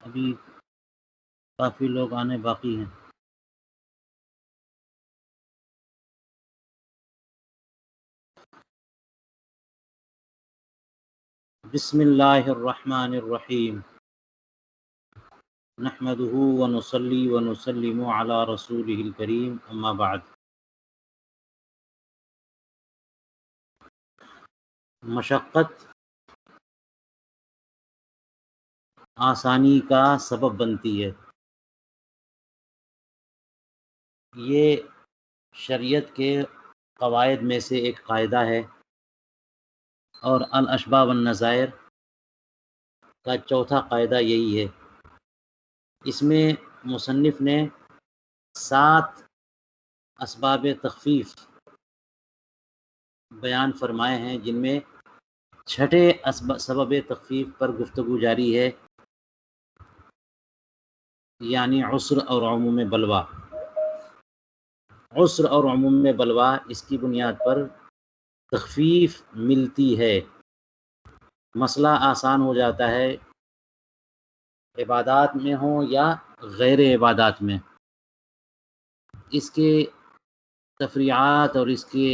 ابھی کافی لوگ آنے باقی ہیں۔ بسم اللہ الرحمن الرحیم، نحمده ونصلی ونسلم علی رسولہ الکریم، اما بعد۔ مشقت آسانی کا سبب بنتی ہے، یہ شریعت کے قواعد میں سے ایک قاعدہ ہے، اور الاشباہ والنظائر کا چوتھا قاعدہ یہی ہے۔ اس میں مصنف نے 7 اسباب تخفیف بیان فرمائے ہیں، جن میں چھٹے سبب تخفیف پر گفتگو جاری ہے، یعنی عسر اور عموم بلوا۔ عسر اور عموم بلوا، اس کی بنیاد پر تخفیف ملتی ہے، مسئلہ آسان ہو جاتا ہے، عبادات میں ہوں یا غیر عبادات میں۔ اس کے تفریعات اور اس کے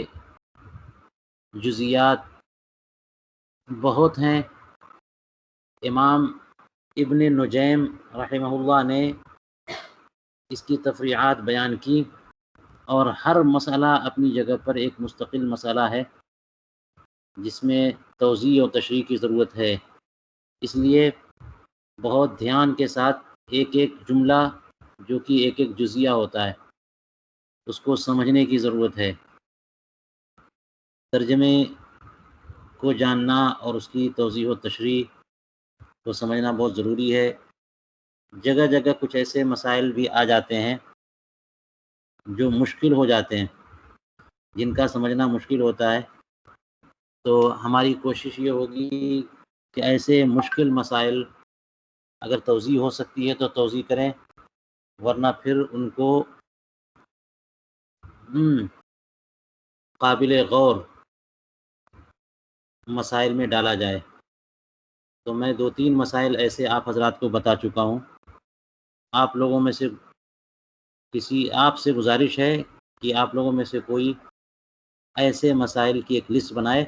جزیات بہت ہیں۔ امام ابن نجیم رحمہ اللہ نے اس کی تفریعات بیان کی، اور ہر مسئلہ اپنی جگہ پر ایک مستقل مسئلہ ہے، جس میں توضیح و تشریح کی ضرورت ہے۔ اس لیے بہت دھیان کے ساتھ ایک ایک جملہ، جو کہ ایک ایک جزیہ ہوتا ہے، اس کو سمجھنے کی ضرورت ہے۔ ترجمے کو جاننا اور اس کی توضیح و تشریح کو سمجھنا بہت ضروری ہے۔ جگہ جگہ کچھ ایسے مسائل بھی آ جاتے ہیں جو مشکل ہو جاتے ہیں، جن کا سمجھنا مشکل ہوتا ہے، تو ہماری کوشش یہ ہوگی کہ ایسے مشکل مسائل اگر توضیح ہو سکتی ہے تو توضیح کریں، ورنہ پھر ان کو قابل غور مسائل میں ڈالا جائے۔ تو میں 2-3 مسائل ایسے آپ حضرات کو بتا چکا ہوں۔ آپ لوگوں میں سے آپ سے گزارش ہے کہ آپ لوگوں میں سے کوئی ایسے مسائل کی ایک لسٹ بنائے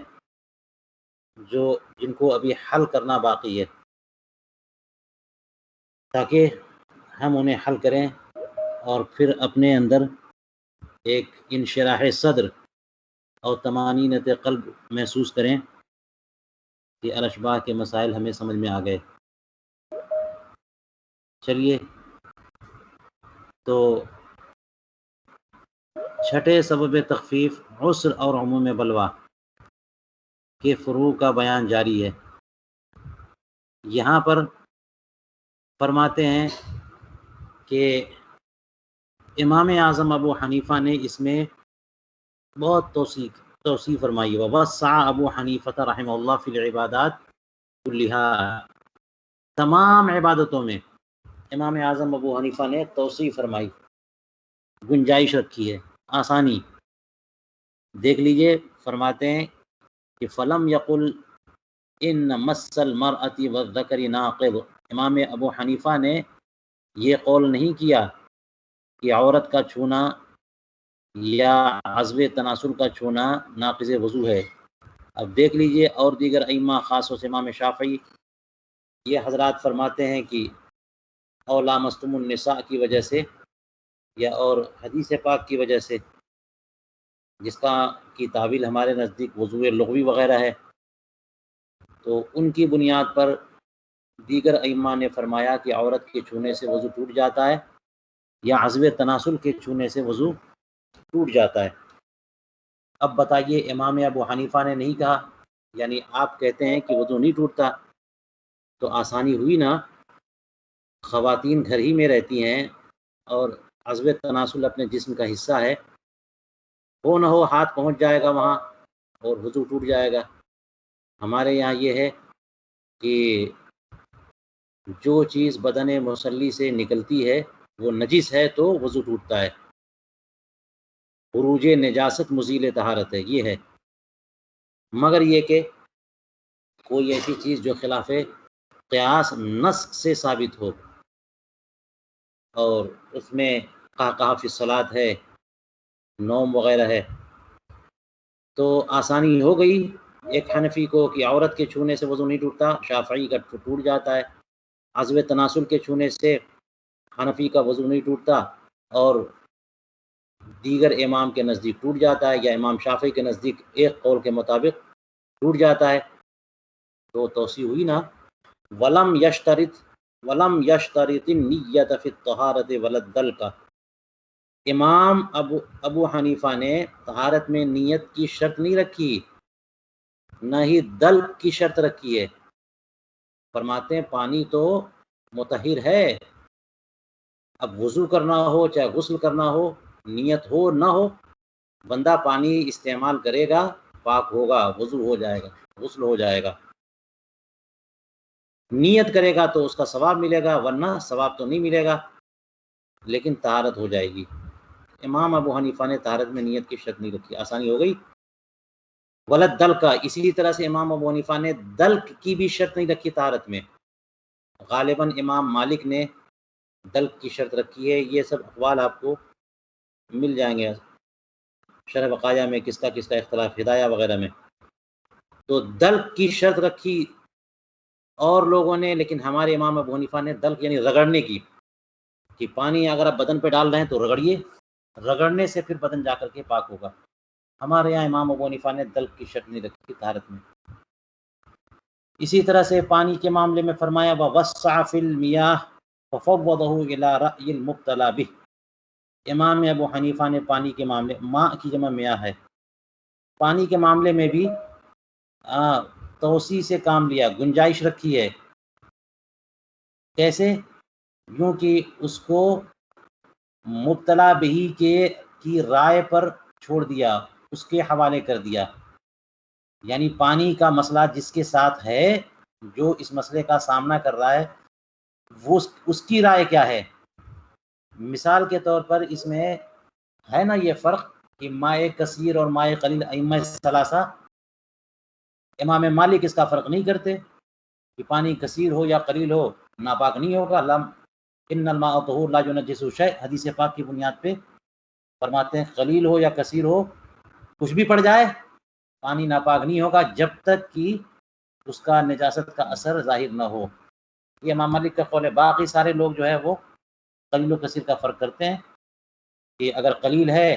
جن کو ابھی حل کرنا باقی ہے، تاکہ ہم انہیں حل کریں اور پھر اپنے اندر ایک انشراح صدر اور طمانینت قلب محسوس کریں کہ الاشباہ کے مسائل ہمیں سمجھ میں آ گئے۔ چلیے، تو چھٹے سبب تخفیف عسر اور عموم بلوا کے فروع کا بیان جاری ہے۔ یہاں پر فرماتے ہیں کہ امام اعظم ابو حنیفہ نے اس میں بہت توسیع فرمائی۔ ووسع ابو حنیفہ رحمہ اللہ فی العبادات کلھا، تمام عبادتوں میں امام اعظم ابو حنیفہ نے توسیع فرمائی، گنجائش رکھی ہے، آسانی۔ دیکھ لیجئے، فرماتے ہیں کہ فلم یقل ان مس المرأۃ والذکر ناقض، امام ابو حنیفہ نے یہ قول نہیں کیا کہ عورت کا چھونا یا عضو تناسل کا چھونا ناقض وضو ہے۔ اب دیکھ لیجئے، اور دیگر ائمہ خاص و امام شافعی، یہ حضرات فرماتے ہیں کہ او لامستم النساء کی وجہ سے، یا اور حدیث پاک کی وجہ سے، جس کی تعویل ہمارے نزدیک وضو لغوی وغیرہ ہے، تو ان کی بنیاد پر دیگر ائمہ نے فرمایا کہ عورت کے چھونے سے وضو ٹوٹ جاتا ہے، یا عضو تناسل کے چھونے سے وضو ٹوٹ جاتا ہے۔ اب بتائیے، امام ابو حنیفہ نے نہیں کہا، یعنی آپ کہتے ہیں کہ وضو نہیں ٹوٹتا، تو آسانی ہوئی نا۔ خواتین گھر ہی میں رہتی ہیں، اور عضو تناسل اپنے جسم کا حصہ ہے، ہو نہ ہو ہاتھ پہنچ جائے گا وہاں اور وضو ٹوٹ جائے گا۔ ہمارے یہاں یہ ہے کہ جو چیز بدن مصلی سے نکلتی ہے وہ نجس ہے تو وضو ٹوٹتا ہے، خروج نجاست مزیل طہارت ہے، یہ ہے۔ مگر یہ کہ کوئی ایسی چیز جو خلاف قیاس نسخ سے ثابت ہو، اور اس میں قہقہ فی الصلاۃ ہے، نوم وغیرہ ہے، تو آسانی ہو گئی ایک حنفی کو کہ عورت کے چھونے سے وضو نہیں ٹوٹتا، شافعی کا ٹوٹ جاتا ہے، عضو تناسل کے چھونے سے حنفی کا وضو نہیں ٹوٹتا، اور دیگر امام کے نزدیک ٹوٹ جاتا ہے، یا امام شافعی کے نزدیک ایک قول کے مطابق ٹوٹ جاتا ہے۔ تو توسیع ہوئی نا۔ ولم یشترط النیت فی الطہارۃ ولا الدلک، امام ابو حنیفہ نے طہارت میں نیت کی شرط نہیں رکھی، نہ ہی دلک کی شرط رکھی ہے۔ فرماتے ہیں پانی تو مطہر ہے، اب وضو کرنا ہو چاہے غسل کرنا ہو، نیت ہو نہ ہو، بندہ پانی استعمال کرے گا، پاک ہوگا، وضو ہو جائے گا، غسل ہو جائے گا۔ نیت کرے گا تو اس کا ثواب ملے گا، ورنہ ثواب تو نہیں ملے گا، لیکن طہارت ہو جائے گی۔ امام ابو حنیفہ نے طہارت میں نیت کی شرط نہیں رکھی، آسانی ہو گئی۔ ولد دلک کا، اسی طرح سے امام ابو حنیفہ نے دلک کی بھی شرط نہیں رکھی طہارت میں۔ غالباً امام مالک نے دلک کی شرط رکھی ہے۔ یہ سب اقوال آپ کو مل جائیں گے شرح بقایا میں، کس کا اختلاف، ہدایہ وغیرہ میں۔ تو دلک کی شرط رکھی اور لوگوں نے، لیکن ہمارے امام ابو حنیفہ نے دلک یعنی رگڑنے کی، کہ پانی اگر آپ بدن پہ ڈال رہے ہیں تو رگڑیے، رگڑنے سے پھر بدن جا کر کے پاک ہوگا۔ ہمارے یہاں امام ابو حنیفہ نے دلک کی شرط نہیں رکھی طہارت میں۔ اسی طرح سے پانی کے معاملے میں فرمایا وَوَسَّعَ فِي الْمِيَاهِ فَفَوَّضَهُ إِلَىٰ رَأْيِ الْمُبْتَلَىٰ بِهِ، امام ابو حنیفہ نے پانی کے معاملے، ماء کی جمع میاہ ہے، پانی کے معاملے میں بھی توسیع سے کام لیا، گنجائش رکھی ہے۔ کیسے؟ یوں کہ اس کو مبتلا بہی کی رائے پر چھوڑ دیا، اس کے حوالے کر دیا، یعنی پانی کا مسئلہ جس کے ساتھ ہے، جو اس مسئلے کا سامنا کر رہا ہے، وہ اس کی رائے کیا ہے۔ مثال کے طور پر اس میں ہے نا یہ فرق کہ ماء کثیر اور ماء قلیل، ائمہ ثلاثہ، امام مالک اس کا فرق نہیں کرتے کہ پانی کثیر ہو یا قلیل ہو ناپاک نہیں ہوگا۔ ان الماء طہور لا ينجسه شیء، حدیث پاک کی بنیاد پہ فرماتے ہیں قلیل ہو یا کثیر ہو، کچھ بھی پڑ جائے پانی ناپاک نہیں ہوگا جب تک کہ اس کا نجاست کا اثر ظاہر نہ ہو۔ یہ امام مالک کا قول ہے۔ باقی سارے لوگ جو ہے وہ قلیل و کثیر کا فرق کرتے ہیں، کہ اگر قلیل ہے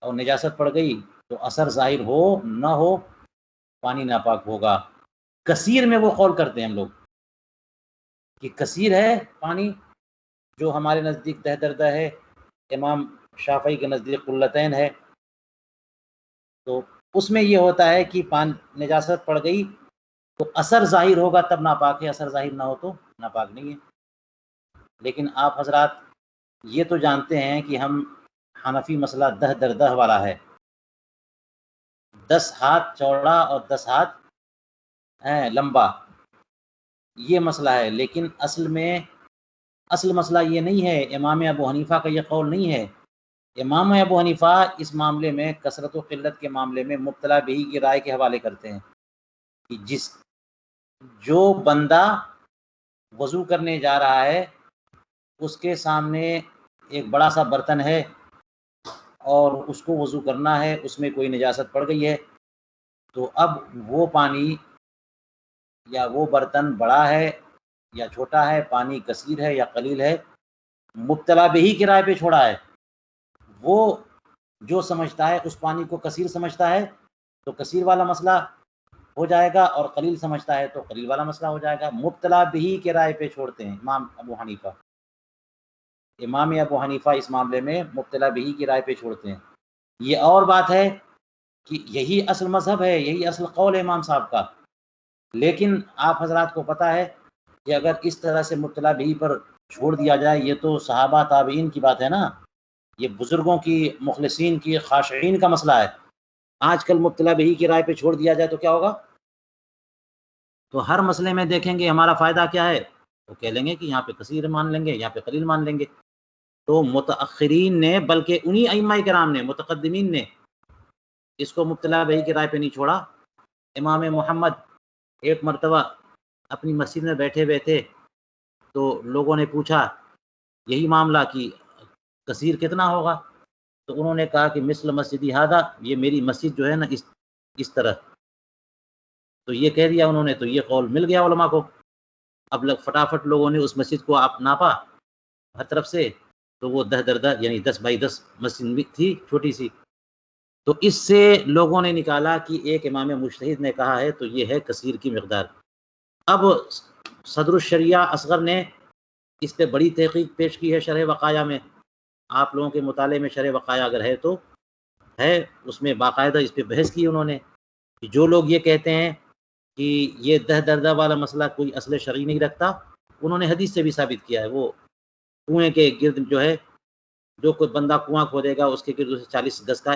اور نجاست پڑ گئی تو اثر ظاہر ہو نہ ہو پانی ناپاک ہوگا۔ کثیر میں وہ قول کرتے ہیں ہم لوگ کہ کثیر ہے پانی، جو ہمارے نزدیک تہ دردہ ہے، امام شافعی کے نزدیک قلتین ہے، تو اس میں یہ ہوتا ہے کہ نجاست پڑ گئی تو اثر ظاہر ہوگا تب ناپاک ہے، اثر ظاہر نہ ہو تو ناپاک نہیں ہے۔ لیکن آپ حضرات یہ تو جانتے ہیں کہ ہم حنفی مسئلہ دہ در دہ والا ہے، 10 ہاتھ چوڑا اور 10 ہاتھ لمبا، یہ مسئلہ ہے۔ لیکن اصل مسئلہ یہ نہیں ہے، امام ابو حنیفہ کا یہ قول نہیں ہے۔ امام ابو حنیفہ اس معاملے میں، کثرت و قلت کے معاملے میں، مبتلا بہی کی رائے کے حوالے کرتے ہیں کہ جو بندہ وضو کرنے جا رہا ہے، اس کے سامنے ایک بڑا سا برتن ہے اور اس کو وضو کرنا ہے، اس میں کوئی نجاست پڑ گئی ہے، تو اب وہ پانی یا وہ برتن بڑا ہے یا چھوٹا ہے، پانی کثیر ہے یا قلیل ہے، مبتلا بہی کی رائے پہ چھوڑا ہے۔ وہ جو سمجھتا ہے اس پانی کو کثیر سمجھتا ہے تو کثیر والا مسئلہ ہو جائے گا، اور قلیل سمجھتا ہے تو قلیل والا مسئلہ ہو جائے گا۔ مبتلا بہی کے رائے پہ چھوڑتے ہیں امام ابو حنیفہ۔ امام ابو حنیفہ اس معاملے میں مبتلا بہی کی رائے پہ چھوڑتے ہیں۔ یہ اور بات ہے کہ یہی اصل مذہب ہے، یہی اصل قول ہے امام صاحب کا، لیکن آپ حضرات کو پتہ ہے کہ اگر اس طرح سے مبتلا بہی پر چھوڑ دیا جائے، یہ تو صحابہ تابعین کی بات ہے نا، یہ بزرگوں کی، مخلصین کی، خاشعین کا مسئلہ ہے۔ آج کل مبتلا بہی کی رائے پہ چھوڑ دیا جائے تو کیا ہوگا؟ تو ہر مسئلے میں دیکھیں گے ہمارا فائدہ کیا ہے، تو کہہ لیں گے کہ یہاں پہ کثیر مان لیں گے، یہاں پہ قلیل مان لیں گے۔ تو متأخرین نے، بلکہ انہی ائمہ کرام نے، متقدمین نے اس کو مبتلا بہی کی رائے پہ نہیں چھوڑا۔ امام محمد ایک مرتبہ اپنی مسجد میں بیٹھے ہوئے تھے، تو لوگوں نے پوچھا یہی معاملہ کہ کثیر کتنا ہوگا؟ تو انہوں نے کہا کہ مثل مسجدی ہادہ، یہ میری مسجد جو ہے نا اس طرح، تو یہ کہہ دیا انہوں نے، تو یہ قول مل گیا علماء کو۔ اب فٹافٹ لوگوں نے اس مسجد کو آپ ناپا ہر طرف سے، تو وہ 10 یعنی 10 بائی 10 مسجد تھی، چھوٹی سی۔ تو اس سے لوگوں نے نکالا کہ ایک امام مجتہد نے کہا ہے تو یہ ہے کثیر کی مقدار۔ اب صدر الشریعہ اصغر نے اس پہ بڑی تحقیق پیش کی ہے شرح وقایہ میں، آپ لوگوں کے مطالعے میں شرح وقایہ اگر ہے تو ہے، اس میں باقاعدہ اس پہ بحث کی انہوں نے کہ جو لوگ یہ کہتے ہیں کہ یہ 10 والا مسئلہ کوئی اصل شرعی نہیں رکھتا، انہوں نے حدیث سے بھی ثابت کیا ہے۔ وہ کنویں کے گرد جو ہے، جو کوئی بندہ کنواں کھودے گا اس کے گرد اسے 40 گز کا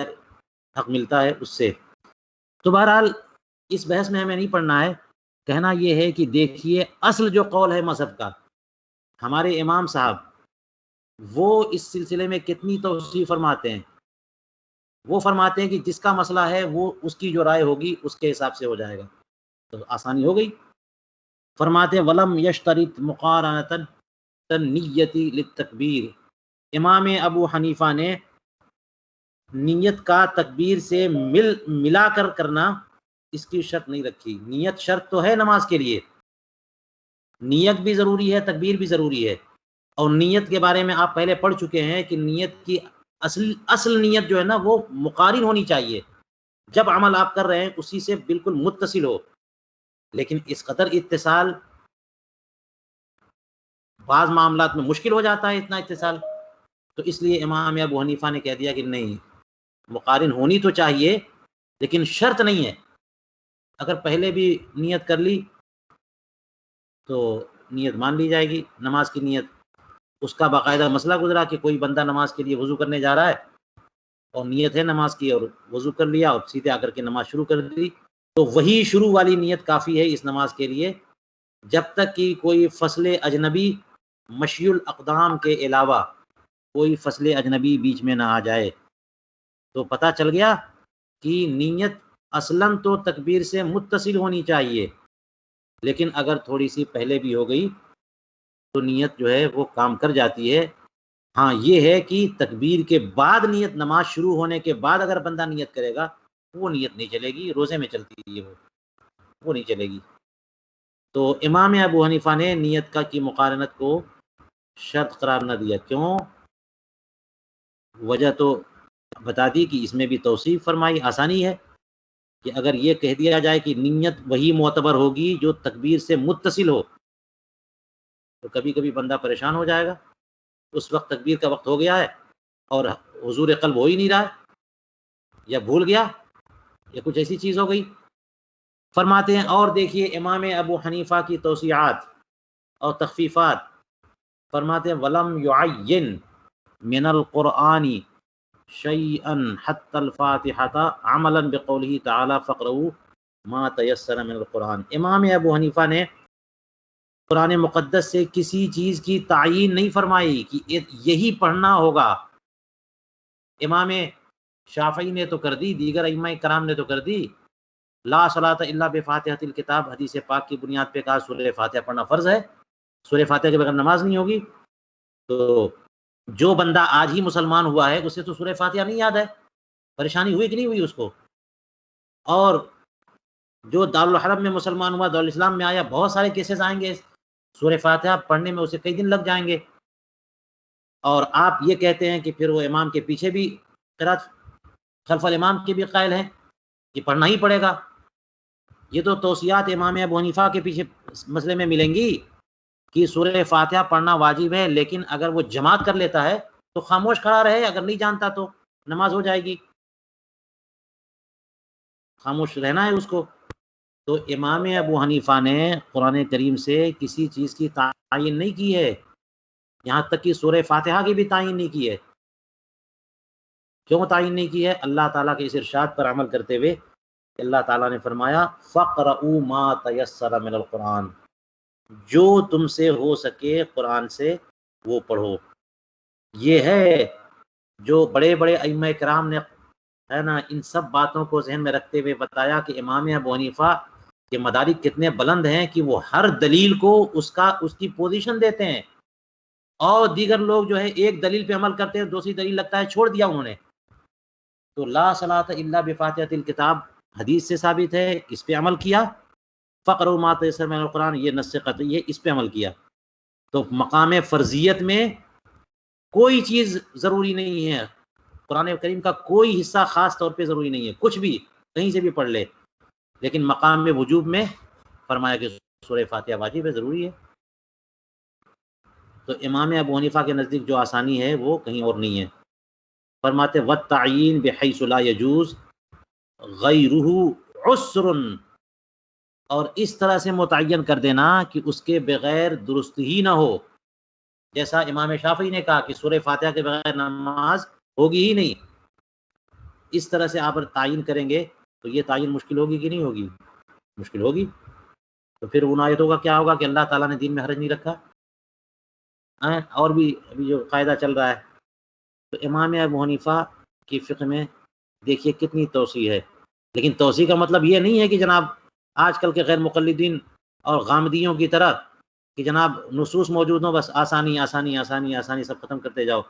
حق ملتا ہے اس سے۔ تو بہرحال اس بحث میں ہمیں نہیں پڑھنا ہے، کہنا یہ ہے کہ دیکھیے اصل جو قول ہے مذہب کا، ہمارے امام صاحب وہ اس سلسلے میں کتنی توسیع فرماتے ہیں۔ وہ فرماتے ہیں کہ جس کا مسئلہ ہے وہ اس کی جو رائے ہوگی اس کے حساب سے ہو جائے گا، تو آسانی ہو گئی۔ فرماتے ہیں ولم یشترط مقارنۃ النیۃ للتکبیر، امام ابو حنیفہ نے نیت کا تکبیر سے ملا کر کرنا اس کی شرط نہیں رکھی۔ نیت شرط تو ہے نماز کے لیے، نیت بھی ضروری ہے، تکبیر بھی ضروری ہے، اور نیت کے بارے میں آپ پہلے پڑھ چکے ہیں کہ نیت کی اصل نیت جو ہے نا وہ مقارن ہونی چاہیے، جب عمل آپ کر رہے ہیں اسی سے بالکل متصل ہو، لیکن اس قدر اتصال بعض معاملات میں مشکل ہو جاتا ہے اتنا اتصال، تو اس لیے امام ابو حنیفہ نے کہہ دیا کہ نہیں، مقارن ہونی تو چاہیے لیکن شرط نہیں ہے، اگر پہلے بھی نیت کر لی تو نیت مان لی جائے گی۔ نماز کی نیت، اس کا باقاعدہ مسئلہ گزرا کہ کوئی بندہ نماز کے لیے وضو کرنے جا رہا ہے اور نیت ہے نماز کی، اور وضو کر لیا اور سیدھے آ کر کے نماز شروع کر دی، تو وہی شروع والی نیت کافی ہے اس نماز کے لیے، جب تک کہ کوئی فصل اجنبی مشی الاقدام کے علاوہ کوئی فصل اجنبی بیچ میں نہ آ جائے۔ تو پتہ چل گیا کہ نیت اصلاً تو تکبیر سے متصل ہونی چاہیے، لیکن اگر تھوڑی سی پہلے بھی ہو گئی تو نیت جو ہے وہ کام کر جاتی ہے۔ ہاں یہ ہے کہ تکبیر کے بعد نیت، نماز شروع ہونے کے بعد اگر بندہ نیت کرے گا وہ نیت نہیں چلے گی، روزے میں چلتی ہے وہ نہیں چلے گی۔ تو امام ابو حنیفہ نے نیت کا کی مقارنت کو شرط قرار نہ دیا۔ کیوں؟ وجہ تو بتا دی کہ اس میں بھی توصیف فرمائی، آسانی ہے کہ اگر یہ کہہ دیا جائے کہ نیت وہی معتبر ہوگی جو تکبیر سے متصل ہو، تو کبھی کبھی بندہ پریشان ہو جائے گا، اس وقت تکبیر کا وقت ہو گیا ہے اور حضور قلب ہو ہی نہیں رہا ہے، یا بھول گیا یا کچھ ایسی چیز ہو گئی۔ فرماتے ہیں اور دیکھیے امام ابو حنیفہ کی توسیعات اور تخفیفات، فرماتے ہیں ولم یعین من القرآن شیئا حتی الفاتحۃ عملا بقولہ تعالی فاقرؤوا ما تیسر من القرآن، امام ابو حنیفہ نے قرآن مقدس سے کسی چیز کی تعیین نہیں فرمائی کہ یہی پڑھنا ہوگا۔ امام شافعی نے تو کر دی، دیگر ائمہ کرام نے تو کر دی، لا صلاۃ الا بفاتحۃ الکتاب، حدیث پاک کی بنیاد پہ کہا سورہ فاتحہ پڑھنا فرض ہے، سورہ فاتحہ کے بغیر نماز نہیں ہوگی۔ تو جو بندہ آج ہی مسلمان ہوا ہے اسے تو سورہ فاتحہ نہیں یاد ہے، پریشانی ہوئی کہ نہیں ہوئی اس کو؟ اور جو دارالحرم میں مسلمان ہوا، دارالاسلام میں آیا، بہت سارے کیسز آئیں گے، سورہ فاتحہ پڑھنے میں اسے کئی دن لگ جائیں گے، اور آپ یہ کہتے ہیں کہ پھر وہ امام کے پیچھے بھی قرات خلف الامام کے بھی قائل ہیں کہ پڑھنا ہی پڑے گا۔ یہ تو توصیات امام ابو حنیفہ کے پیچھے مسئلے میں ملیں گی کہ سورہ فاتحہ پڑھنا واجب ہے، لیکن اگر وہ جماعت کر لیتا ہے تو خاموش کھڑا رہے، اگر نہیں جانتا تو نماز ہو جائے گی، خاموش رہنا ہے اس کو۔ تو امام ابو حنیفہ نے قرآن کریم سے کسی چیز کی تعین نہیں کی ہے، یہاں تک کہ سورہ فاتحہ کی بھی تعین نہیں کی ہے۔ کیوں تعین نہیں کی ہے؟ اللہ تعالیٰ کے اس ارشاد پر عمل کرتے ہوئے اللہ تعالیٰ نے فرمایا فَقْرَؤُوا مَا تَيَسَّرَ مِنَ الْقُرْآنِ، جو تم سے ہو سکے قرآن سے وہ پڑھو۔ یہ ہے جو بڑے بڑے ائمہ کرام نے ہے نا ان سب باتوں کو ذہن میں رکھتے ہوئے بتایا کہ امام ابو حنیفہ کے مدارک کتنے بلند ہیں کہ وہ ہر دلیل کو اس کی پوزیشن دیتے ہیں۔ اور دیگر لوگ جو ہے ایک دلیل پہ عمل کرتے ہیں، دوسری دلیل لگتا ہے چھوڑ دیا انہوں نے. تو لا صلاۃ الا بفاتحۃ الکتاب حدیث سے ثابت ہے، اس پہ عمل کیا. فقرؤ ما تیسر من القرآن، یہ نص قطعی ہے، اس پہ عمل کیا. تو مقام فرضیت میں کوئی چیز ضروری نہیں ہے، قرآن کریم کا کوئی حصہ خاص طور پہ ضروری نہیں ہے، کچھ بھی کہیں سے بھی پڑھ لے. لیکن مقام میں وجوب میں فرمایا کہ سورہ فاتحہ واجب ہے، ضروری ہے. تو امام ابو حنیفہ کے نزدیک جو آسانی ہے وہ کہیں اور نہیں ہے. فرماتے والتعیین بحیث لا یجوز غیرہ عسر، اور اس طرح سے متعین کر دینا کہ اس کے بغیر درست ہی نہ ہو. جیسا امام شافعی نے کہا کہ سورہ فاتحہ کے بغیر نماز ہوگی ہی نہیں، اس طرح سے آپ تعین کریں گے تو یہ تعین مشکل ہوگی کہ نہیں ہوگی؟ مشکل ہوگی. تو پھر ان آیتوں کا کیا ہوگا کہ اللہ تعالیٰ نے دین میں حرج نہیں رکھا. اور بھی ابھی جو قاعدہ چل رہا ہے. تو امام ابو حنیفہ کی فقہ میں دیکھیے کتنی توسیع ہے. لیکن توسیع کا مطلب یہ نہیں ہے کہ جناب آج کل کے غیر مقلدین اور غامدیوں کی طرح کہ جناب نصوص موجود ہوں بس آسانی آسانی آسانی آسانی سب ختم کرتے جاؤ.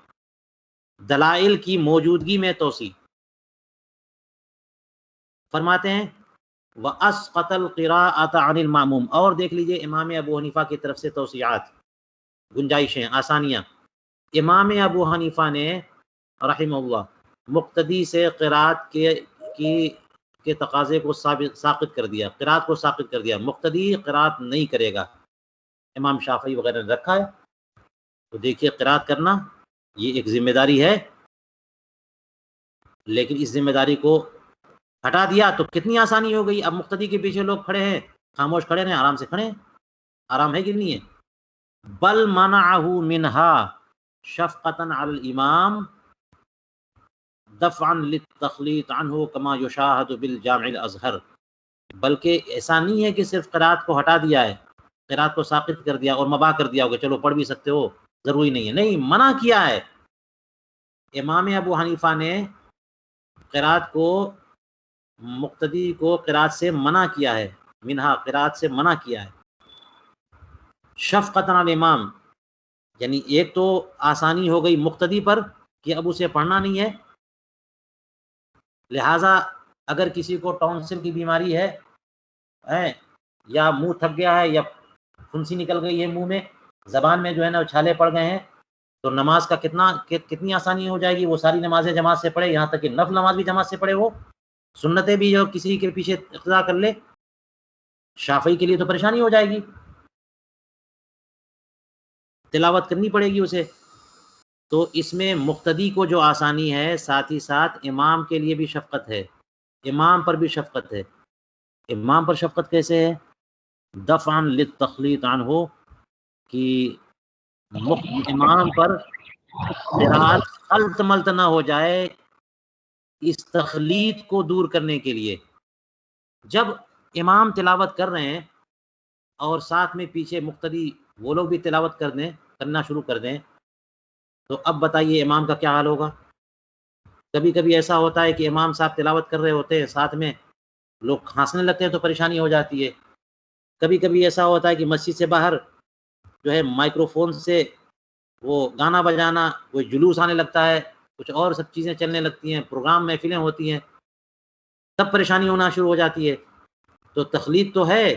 دلائل کی موجودگی میں توسیع. فرماتے ہیں وَأَسْقَطَ الْقِرَاءَةَ عَنِ الْمَأْمُومِ، اور دیکھ لیجئے امام ابو حنیفہ کی طرف سے توسیعات، گنجائشیں، آسانیاں. امام ابو حنیفہ نے رحمہ اللہ مقتدی سے قرات کے تقاضے کو ساقط کر دیا، قرات کو ساقط کر دیا. مقتدی قرات نہیں کرے گا. امام شافعی وغیرہ نے رکھا ہے. تو دیکھیے قرات کرنا یہ ایک ذمہ داری ہے، لیکن اس ذمہ داری کو ہٹا دیا تو کتنی آسانی ہو گئی. اب مقتدی کے پیچھے لوگ کھڑے ہیں، خاموش کھڑے ہیں، آرام سے کھڑے ہیں. آرام ہے کہ نہیں ہے؟ بل منعہ منہا شفقتا علی الامام دفعا للتخلیط عنہ کما یشاہد بالجامع الازہر. بلکہ ایسا نہیں ہے کہ صرف قرات کو ہٹا دیا ہے، قرات کو ساقط کر دیا اور مباح کر دیا ہوگا چلو پڑھ بھی سکتے ہو، ضروری نہیں ہے. نہیں، منع کیا ہے. امام ابو حنیفہ نے قرات کو، مقتدی کو قرات سے منع کیا ہے، منہا قرات سے منع کیا ہے. شفقتا علی الامام، یعنی ایک تو آسانی ہو گئی مقتدی پر کہ اب اسے پڑھنا نہیں ہے. لہٰذا اگر کسی کو ٹونسل کی بیماری ہے یا منہ تھک گیا ہے یا پھنسی نکل گئی ہے منہ میں، زبان میں جو ہے نا چھالے پڑ گئے ہیں، تو نماز کا کتنی آسانی ہو جائے گی. وہ ساری نمازیں جماعت سے پڑھے، یہاں تک کہ نفل نماز بھی جماعت سے پڑھے، وہ سنتیں بھی جو کسی کے پیچھے اقتدا کر لے. شافعی کے لیے تو پریشانی ہو جائے گی، تلاوت کرنی پڑے گی اسے. تو اس میں مقتدی کو جو آسانی ہے، ساتھ ہی ساتھ امام کے لیے بھی شفقت ہے، امام پر بھی شفقت ہے. امام پر شفقت کیسے ہے؟ دفعا للتخلیط عنہ، کہ امام پر قرات خلط ملط نہ ہو جائے، اس تخلیط کو دور کرنے کے لیے. جب امام تلاوت کر رہے ہیں اور ساتھ میں پیچھے مقتدی وہ لوگ بھی تلاوت کرنا شروع کر دیں، تو اب بتائیے امام کا کیا حال ہوگا. کبھی کبھی ایسا ہوتا ہے کہ امام صاحب تلاوت کر رہے ہوتے ہیں، ساتھ میں لوگ ہنسنے لگتے ہیں تو پریشانی ہو جاتی ہے. کبھی کبھی ایسا ہوتا ہے کہ مسجد سے باہر جو ہے مائکرو فون سے وہ گانا بجانا، کوئی جلوس آنے لگتا ہے، کچھ اور سب چیزیں چلنے لگتی ہیں، پروگرام محفلیں ہوتی ہیں، تب پریشانی ہونا شروع ہو جاتی ہے. تو تخلیط تو ہے.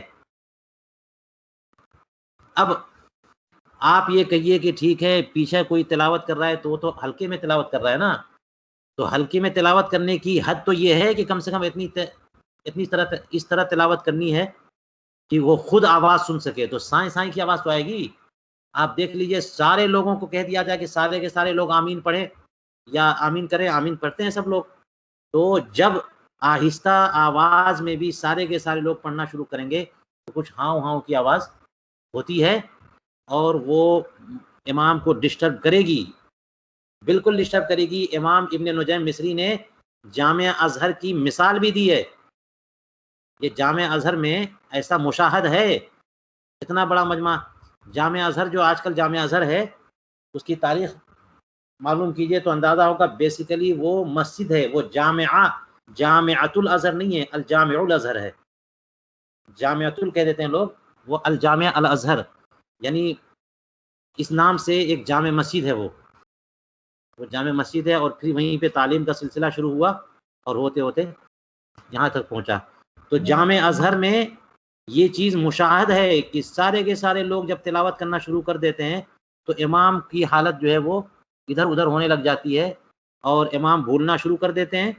اب آپ یہ کہیے کہ ٹھیک ہے پیچھے کوئی تلاوت کر رہا ہے تو وہ تو ہلکے میں تلاوت کر رہا ہے نا، تو ہلکے میں تلاوت کرنے کی حد تو یہ ہے کہ کم سے کم اس طرح تلاوت کرنی ہے کہ وہ خود آواز سن سکے. تو سائیں سائیں کی آواز تو آئے گی. آپ دیکھ لیجئے سارے لوگوں کو کہہ دیا جائے کہ سارے کے سارے لوگ آمین پڑھیں یا آمین کریں، آمین پڑھتے ہیں سب لوگ. تو جب آہستہ آواز میں بھی سارے کے سارے لوگ پڑھنا شروع کریں گے تو کچھ ہاؤں ہاؤں کی آواز ہوتی ہے اور وہ امام کو ڈسٹرب کرے گی، بالکل ڈسٹرب کرے گی. امام ابن نجیم مصری نے جامعہ ازہر کی مثال بھی دی ہے. یہ جامعہ ازہر میں ایسا مشاہد ہے، اتنا بڑا مجمع جامعہ ازہر، جو آج کل جامعہ ازہر ہے اس کی تاریخ معلوم کیجئے تو اندازہ ہوگا. بیسیکلی وہ مسجد ہے، وہ جامعۃ الازہر نہیں ہے، الجامع الازہر ہے. جامعۃ کہہ دیتے ہیں لوگ، وہ الجامع الازہر، یعنی اس نام سے ایک جامع مسجد ہے، وہ جامع مسجد ہے، اور پھر وہیں پہ تعلیم کا سلسلہ شروع ہوا اور ہوتے ہوتے یہاں تک پہنچا۔ تو جامع ازہر میں یہ چیز مشاہد ہے کہ سارے کے سارے لوگ جب تلاوت کرنا شروع کر دیتے ہیں تو امام کی حالت جو ہے وہ ادھر ادھر ہونے لگ جاتی ہے اور امام بھولنا شروع کر دیتے ہیں۔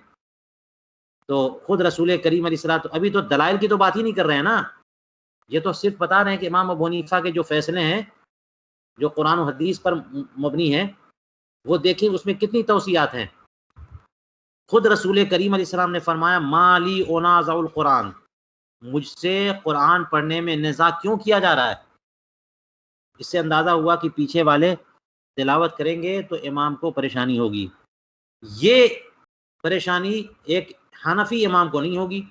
تو خود رسول کریم علیہ الصلوۃ، ابھی تو دلائل کی تو بات ہی نہیں کر رہے ہیں نا، یہ تو صرف بتا رہے ہیں کہ امام ابو حنیفہ کے جو فیصلے ہیں جو قرآن و حدیث پر مبنی ہیں، وہ دیکھیں اس میں کتنی توصیات ہیں۔ خود رسول کریم علیہ السلام نے فرمایا مالی انازع القرآن، مجھ سے قرآن پڑھنے میں نزاع کیوں کیا جا رہا ہے؟ اس سے اندازہ ہوا کہ پیچھے والے تلاوت کریں گے تو امام کو پریشانی ہوگی۔ یہ پریشانی ایک حنفی امام کو نہیں ہوگی۔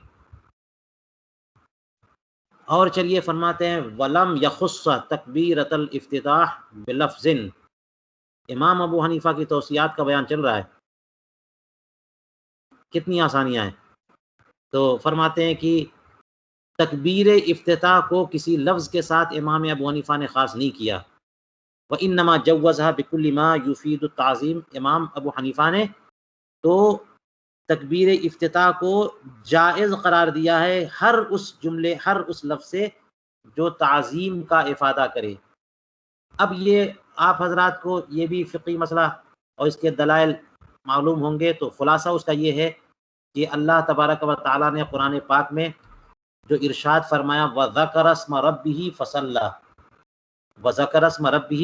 اور چلیے فرماتے ہیں ولم یخص تکبیرۃ الافتتاح بلفظ، امام ابو حنیفہ کی توصیات کا بیان چل رہا ہے، کتنی آسانیاں ہیں۔ تو فرماتے ہیں کہ تکبیر افتتاح کو کسی لفظ کے ساتھ امام ابو حنیفہ نے خاص نہیں کیا، وَإِنَّمَا جَوَّزَهَا بِكُلِّ مَا يُفِيدُ التَّعْظِيمَ، امام ابو حنیفہ نے تو تکبیر افتتاح کو جائز قرار دیا ہے ہر اس جملے، ہر اس لفظ سے جو تعظیم کا افادہ کرے۔ اب یہ آپ حضرات کو یہ بھی فقہی مسئلہ اور اس کے دلائل معلوم ہوں گے، تو خلاصہ اس کا یہ ہے کہ اللہ تبارک و تعالیٰ نے قرآن پاک میں جو ارشاد فرمایا وَذَكَرَ اسْمَ رَبِّهِ فَصَلَّى، وَذَكَرَ اسْمَ رَبِّهِ،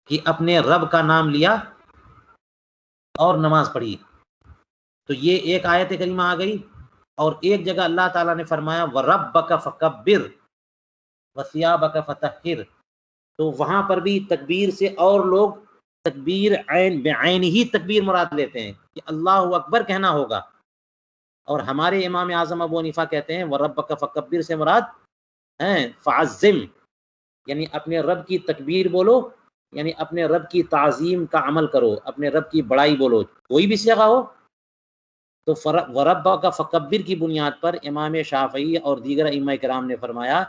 کہ اپنے رب کا نام لیا اور نماز پڑھی، تو یہ ایک آیت کریمہ آ گئی۔ اور ایک جگہ اللہ تعالیٰ نے فرمایا وَرَبَّكَ فَكَبِّرْ وَثِيَابَكَ فَطَهِّرْ، تو وہاں پر بھی تکبیر سے اور لوگ تکبیر عین بعین ہی تکبیر مراد لیتے ہیں کہ اللہ اکبر کہنا ہوگا، اور ہمارے امام اعظم ابو حنیفہ کہتے ہیں وَرَبَّكَ فَكَبِّرْ سے مراد فَعَزِّمْ، یعنی اپنے رب کی تکبیر بولو، یعنی اپنے رب کی تعظیم کا عمل کرو، اپنے رب کی بڑائی بولو، کوئی بھی صیغہ ہو۔ تو وَرَبَّكَ فَكَبِّرْ کی بنیاد پر امام شافعی اور دیگر ائمہ کرام نے فرمایا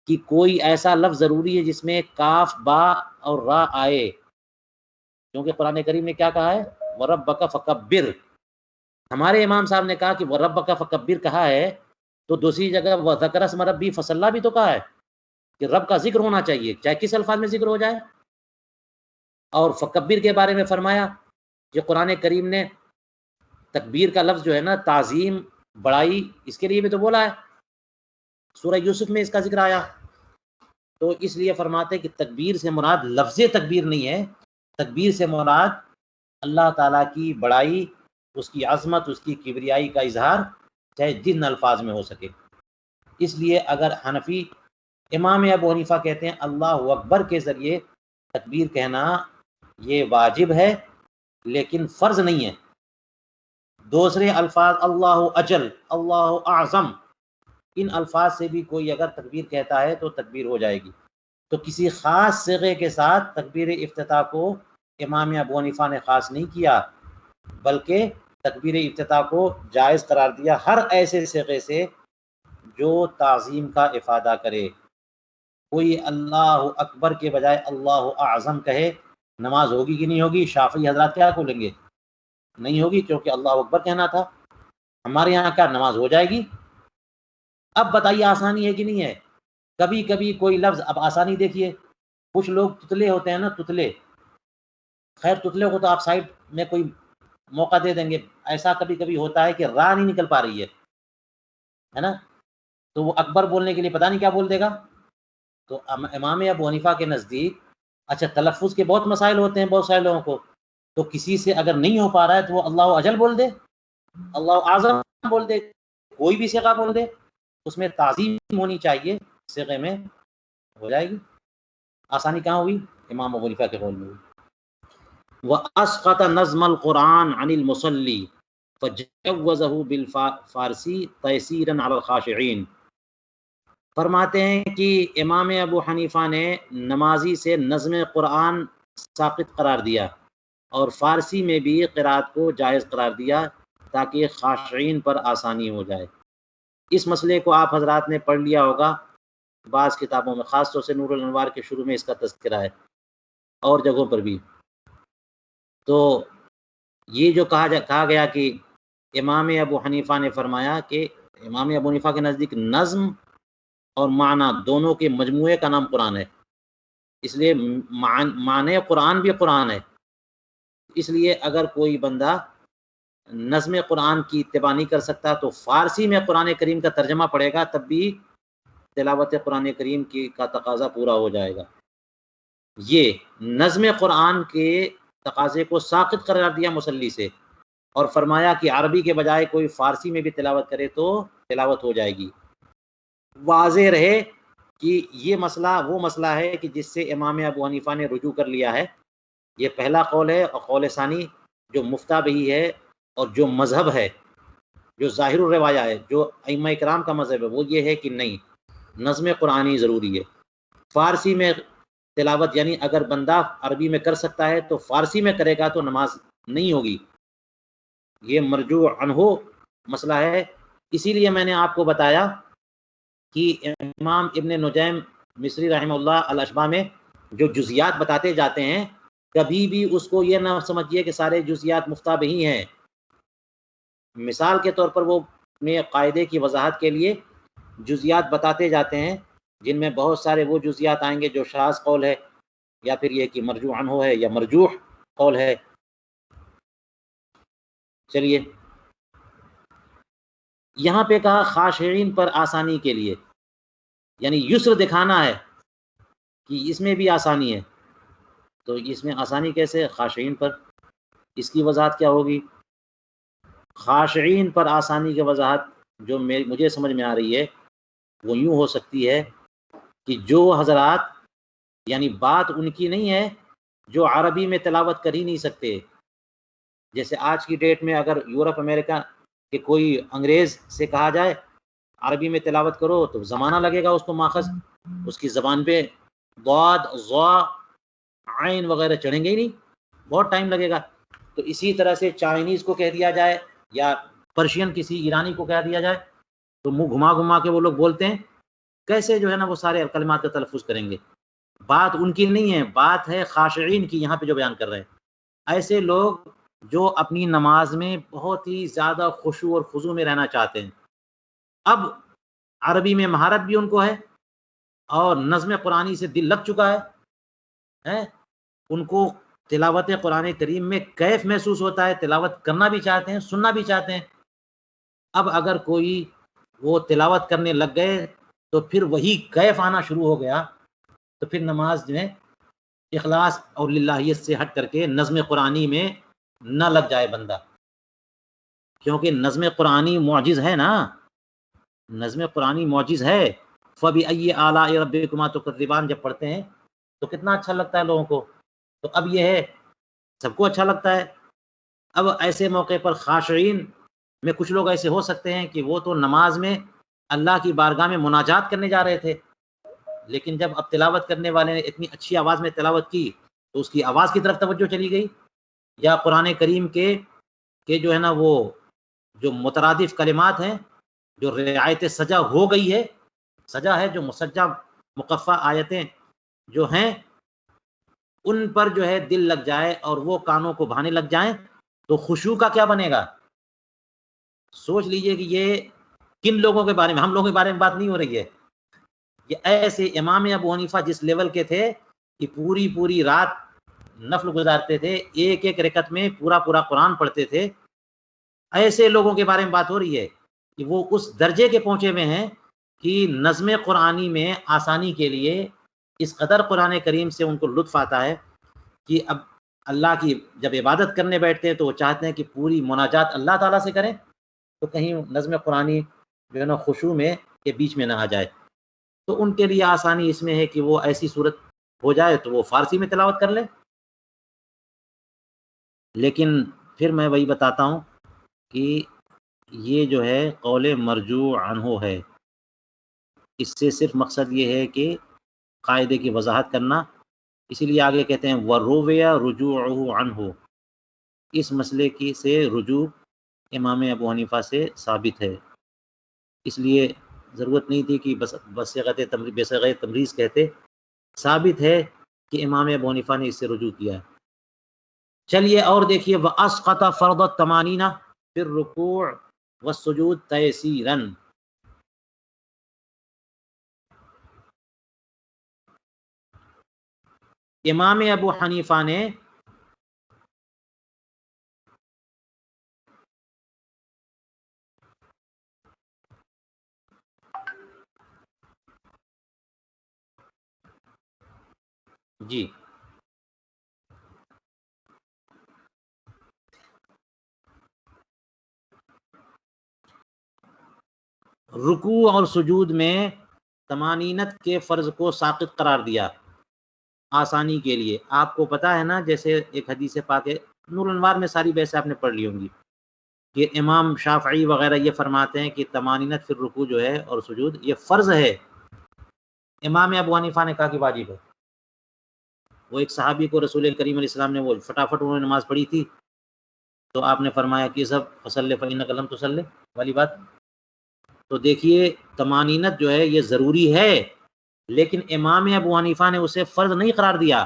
کہ کوئی ایسا لفظ ضروری ہے جس میں کاف، با اور را آئے، کیونکہ قرآن کریم نے کیا کہا ہے وَرَبَّكَ فَكَبِّرْ۔ ہمارے امام صاحب نے کہا کہ وَرَبَّكَ فَكَبِّرْ کہا ہے تو دوسری جگہ وَذَكَرَ اسْمَ رَبِّهِ فَصَلَّى بھی تو کہا ہے کہ رب کا ذکر ہونا چاہیے، چاہے کس الفاظ میں ذکر ہو جائے۔ اور فکبر کے بارے میں فرمایا کہ قرآن کریم نے تکبیر کا لفظ جو ہے نا تعظیم، بڑائی، اس کے لیے بھی تو بولا ہے، سورہ یوسف میں اس کا ذکر آیا۔ تو اس لیے فرماتے کہ تکبیر سے مراد لفظ تکبیر نہیں ہے، تکبیر سے مراد اللہ تعالیٰ کی بڑائی، اس کی عظمت، اس کی کبریائی کا اظہار، چاہے جن الفاظ میں ہو سکے۔ اس لیے اگر حنفی امام ابو حنیفہ کہتے ہیں اللہ اکبر کے ذریعے تکبیر کہنا یہ واجب ہے لیکن فرض نہیں ہے، دوسرے الفاظ اللہ اجل، اللہ اعظم، ان الفاظ سے بھی کوئی اگر تکبیر کہتا ہے تو تکبیر ہو جائے گی۔ تو کسی خاص صیغے کے ساتھ تکبیر افتتاح کو امام ابو حنیفہ نے خاص نہیں کیا، بلکہ تکبیر افتتاح کو جائز قرار دیا ہر ایسے صیغے سے جو تعظیم کا افادہ کرے۔ کوئی اللہ اکبر کے بجائے اللہ اعظم کہے، نماز ہوگی کہ نہیں ہوگی؟ شافعی حضرات کیا بولیں گے؟ نہیں ہوگی، کیونکہ اللہ اکبر کہنا تھا۔ ہمارے یہاں کیا نماز ہو جائے گی؟ اب بتائیے آسانی ہے کہ نہیں ہے؟ کبھی کبھی کوئی لفظ، اب آسانی دیکھیے، کچھ لوگ تتلے ہوتے ہیں نا، تتلے، خیر تتلے کو تو آپ سائڈ میں کوئی موقع دے دیں گے، ایسا کبھی کبھی ہوتا ہے کہ راہ نہیں نکل پا رہی ہے نا، تو وہ اکبر بولنے کے لیے پتہ نہیں کیا بول دے گا۔ تو امام ابو حنیفہ کے نزدیک اچھا تلفظ کے بہت مسائل ہوتے ہیں بہت سارے لوگوں کو، تو کسی سے اگر نہیں ہو پا رہا ہے تو وہ اللہ اجل بول دے، اللہ اعظم بول دے، کوئی بھی صیغہ بول دے، اس میں تعظیم ہونی چاہیے، صیغے میں ہو جائے گی۔ آسانی کہاں ہوئی؟ امام ابو حنیفہ کے قول میں ہوئی۔ وَأَسْقَطَ نَظْمَ الْقُرْآنِ عَنِ الْمُصَلِّ فَجَوَّزَهُ بِالْفَارْسِ تَيْسِيرًا عَلَى الْخَاشِعِينَ، فرماتے ہیں کہ امام ابو حنیفہ نے نمازی سے نظم قرآن ساقط قرار دیا اور فارسی میں بھی قرات کو جائز قرار دیا تاکہ خاشعین پر آسانی ہو جائے۔ اس مسئلے کو آپ حضرات نے پڑھ لیا ہوگا بعض کتابوں میں، خاص طور سے نور الانوار کے شروع میں اس کا تذکرہ ہے اور جگہوں پر بھی۔ تو یہ جو کہا گیا کہ امام ابو حنیفہ نے فرمایا کہ امام ابو حنیفہ کے نزدیک نظم اور معنی دونوں کے مجموعے کا نام قرآن ہے، اس لیے معنی قرآن بھی قرآن ہے۔ اس لیے اگر کوئی بندہ نظم قرآن کی اتباع نہیں کر سکتا تو فارسی میں قرآن کریم کا ترجمہ پڑھے گا، تب بھی تلاوت قرآن کریم کی کا تقاضا پورا ہو جائے گا۔ یہ نظم قرآن کے تقاضے کو ساقط قرار دیا مصلی سے، اور فرمایا کہ عربی کے بجائے کوئی فارسی میں بھی تلاوت کرے تو تلاوت ہو جائے گی۔ واضح رہے کہ یہ مسئلہ وہ مسئلہ ہے کہ جس سے امام ابو حنیفہ نے رجوع کر لیا ہے، یہ پہلا قول ہے۔ اور قول ثانی جو مفتہ بہی ہے اور جو مذہب ہے، جو ظاہر الروایہ ہے، جو ائمہ کرام کا مذہب ہے، وہ یہ ہے کہ نہیں، نظم قرآنی ضروری ہے۔ فارسی میں تلاوت یعنی اگر بندہ عربی میں کر سکتا ہے تو فارسی میں کرے گا تو نماز نہیں ہوگی، یہ مرجوع عنہ مسئلہ ہے۔ اسی لیے میں نے آپ کو بتایا کہ امام ابن نجیم مصری رحمہ اللہ الاشباح میں جو جزیات بتاتے جاتے ہیں، کبھی بھی اس کو یہ نہ سمجھیے کہ سارے جزیات مفتہ بہی ہیں۔ مثال کے طور پر وہ اپنے قاعدے کی وضاحت کے لیے جزیات بتاتے جاتے ہیں، جن میں بہت سارے وہ جزیات آئیں گے جو شاذ قول ہے، یا پھر یہ کہ مرجوع عنہ ہے یا مرجوح قول ہے۔ چلیے، یہاں پہ کہا خاشعین پر آسانی کے لیے، یعنی یسر دکھانا ہے کہ اس میں بھی آسانی ہے۔ تو اس میں آسانی کیسے؟ خاشعین پر، اس کی وضاحت کیا ہوگی؟ خاشعین پر آسانی کی وضاحت جو مجھے سمجھ میں آ رہی ہے وہ یوں ہو سکتی ہے کہ جو حضرات، یعنی بات ان کی نہیں ہے جو عربی میں تلاوت کر ہی نہیں سکتے، جیسے آج کی ڈیٹ میں اگر یورپ امریکہ کے کوئی انگریز سے کہا جائے عربی میں تلاوت کرو تو زمانہ لگے گا اس کو ماخذ، اس کی زبان پہ ضاد ضا عین وغیرہ چڑھیں گے ہی نہیں، بہت ٹائم لگے گا۔ تو اسی طرح سے چائنیز کو کہہ دیا جائے یا پرشین کسی ایرانی کو کہہ دیا جائے تو منہ گھما گھما کے وہ لوگ بولتے ہیں، کیسے جو ہے نا وہ سارے کلمات کا تلفظ کریں گے؟ بات ان کی نہیں ہے، بات ہے خاشعین کی، یہاں پہ جو بیان کر رہے ہیں ایسے لوگ جو اپنی نماز میں بہت ہی زیادہ خشوع اور خضوع میں رہنا چاہتے ہیں۔ اب عربی میں مہارت بھی ان کو ہے اور نظم قرآنی سے دل لگ چکا ہے، ان کو تلاوت قرآن کریم میں کیف محسوس ہوتا ہے، تلاوت کرنا بھی چاہتے ہیں، سننا بھی چاہتے ہیں۔ اب اگر کوئی وہ تلاوت کرنے لگ گئے تو پھر وہی کیف آنا شروع ہو گیا، تو پھر نماز میں اخلاص اور للہیت سے ہٹ کر کے نظم قرآنی میں نہ لگ جائے بندہ، کیونکہ نظم قرآنی معجز ہے نا، نظم قرآنی معجز ہے۔ فَبِأَيِّ آلَاءِ رَبِّكُمَا تُكَذِّبَانِ جب پڑھتے ہیں تو کتنا اچھا لگتا ہے لوگوں کو، تو اب یہ ہے سب کو اچھا لگتا ہے۔ اب ایسے موقع پر خاشعین میں کچھ لوگ ایسے ہو سکتے ہیں کہ وہ تو نماز میں اللہ کی بارگاہ میں مناجات کرنے جا رہے تھے، لیکن جب اب تلاوت کرنے والے نے اتنی اچھی آواز میں تلاوت کی تو اس کی آواز کی طرف توجہ چلی گئی، یا قرآن کریم کے جو ہے نا وہ جو مترادف کلمات ہیں، جو رعایت سجا ہو گئی ہے، سجا ہے جو مسجع مقفع آیتیں جو ہیں ان پر جو ہے دل لگ جائے اور وہ کانوں کو بھانے لگ جائیں تو خشوع کا کیا بنے گا؟ سوچ لیجئے کہ یہ کن لوگوں کے بارے میں، ہم لوگوں کے بارے میں بات نہیں ہو رہی ہے، یہ ایسے امام ابو حنیفہ جس لیول کے تھے کہ پوری پوری رات نفل گزارتے تھے، ایک ایک رکعت میں پورا پورا قرآن پڑھتے تھے، ایسے لوگوں کے بارے میں بات ہو رہی ہے کہ وہ اس درجے کے پہنچے ہوئے ہیں کہ نظم قرآنی میں آسانی کے لیے اس قدر قرآن کریم سے ان کو لطف آتا ہے کہ اب اللہ کی جب عبادت کرنے بیٹھتے ہیں تو وہ چاہتے ہیں کہ پوری مناجات اللہ تعالیٰ سے کریں، تو کہیں نظم قرآنی جو ہے نا خشوع میں کے بیچ میں نہ آ جائے۔ تو ان کے لیے آسانی اس میں ہے کہ وہ ایسی صورت ہو جائے تو وہ فارسی میں تلاوت کر لیں۔ لیکن پھر میں وہی بتاتا ہوں کہ یہ جو ہے قول مرجوع عنہ ہے، اس سے صرف مقصد یہ ہے کہ قاعدے کی وضاحت کرنا، اسی لیے آگے کہتے ہیں وَرُوِیَ رُجُوعُهُ عَنْهُ، اس مسئلے کی سے رجوع امام ابو حنیفہ سے ثابت ہے، اس لیے ضرورت نہیں تھی کہ بصیغہ تمریز کہتے، ثابت ہے کہ امام ابو حنیفہ نے اس سے رجوع کیا ہے۔ چلیے اور دیکھیے وَأَسْقَطَ فَرْضَ التَّمَانِينَ فِي الرُّكُوعِ وَالسُّجُودِ تَيْسِيرًا، امام ابو حنیفہ نے جی رکوع اور سجود میں طمانینت کے فرض کو ساقط قرار دیا آسانی کے لیے۔ آپ کو پتا ہے نا، جیسے ایک حدیث پاک ہے، نور الانوار میں ساری بحثیں آپ نے پڑھ لی ہوں گی، کہ امام شافعی وغیرہ یہ فرماتے ہیں کہ طمانینت فی الرکوع جو ہے اور سجود یہ فرض ہے، امام ابو حنیفہ نے کہا کہ واجب ہے۔ وہ ایک صحابی کو رسول کریم علیہ السلام نے وہ فٹافٹ انہوں نے نماز پڑھی تھی، تو آپ نے فرمایا کہ سب فصلی فإنک لم تصلی والی بات۔ تو دیکھیے طمانینت جو ہے یہ ضروری ہے، لیکن امام ابو حنیفہ نے اسے فرض نہیں قرار دیا،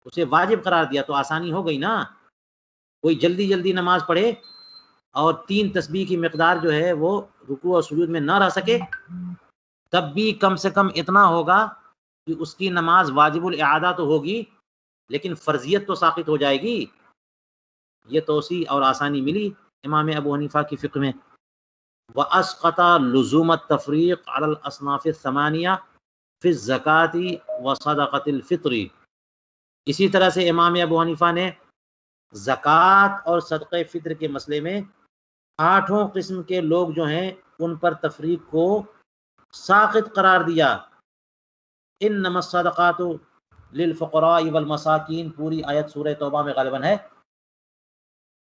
اسے واجب قرار دیا، تو آسانی ہو گئی نا۔ کوئی جلدی جلدی نماز پڑھے اور 3 تسبیح کی مقدار جو ہے وہ رکوع اور سجود میں نہ رہ سکے، تب بھی کم سے کم اتنا ہوگا کہ اس کی نماز واجب الاعادہ تو ہوگی، لیکن فرضیت تو ساقط ہو جائے گی۔ یہ توسیع اور آسانی ملی امام ابو حنیفہ کی فقہ میں۔ وَأَسْقَطَ لُزُومَ التَّفْرِيقِ عَلَى الْأَصْنَافِ الثَّمَانِيَةِ فِي الزَّكَاةِ وَصَدَقَةِ الْفِطْرِ، اسی طرح سے امام ابو حنیفہ نے زکوٰۃ اور صدقہ فطر کے مسئلے میں 8 قسم کے لوگ جو ہیں ان پر تفریق کو ساقط قرار دیا۔ انما الصدقات للفقراء والمساکین، پوری آیت سورہ توبہ میں غالباً ہے۔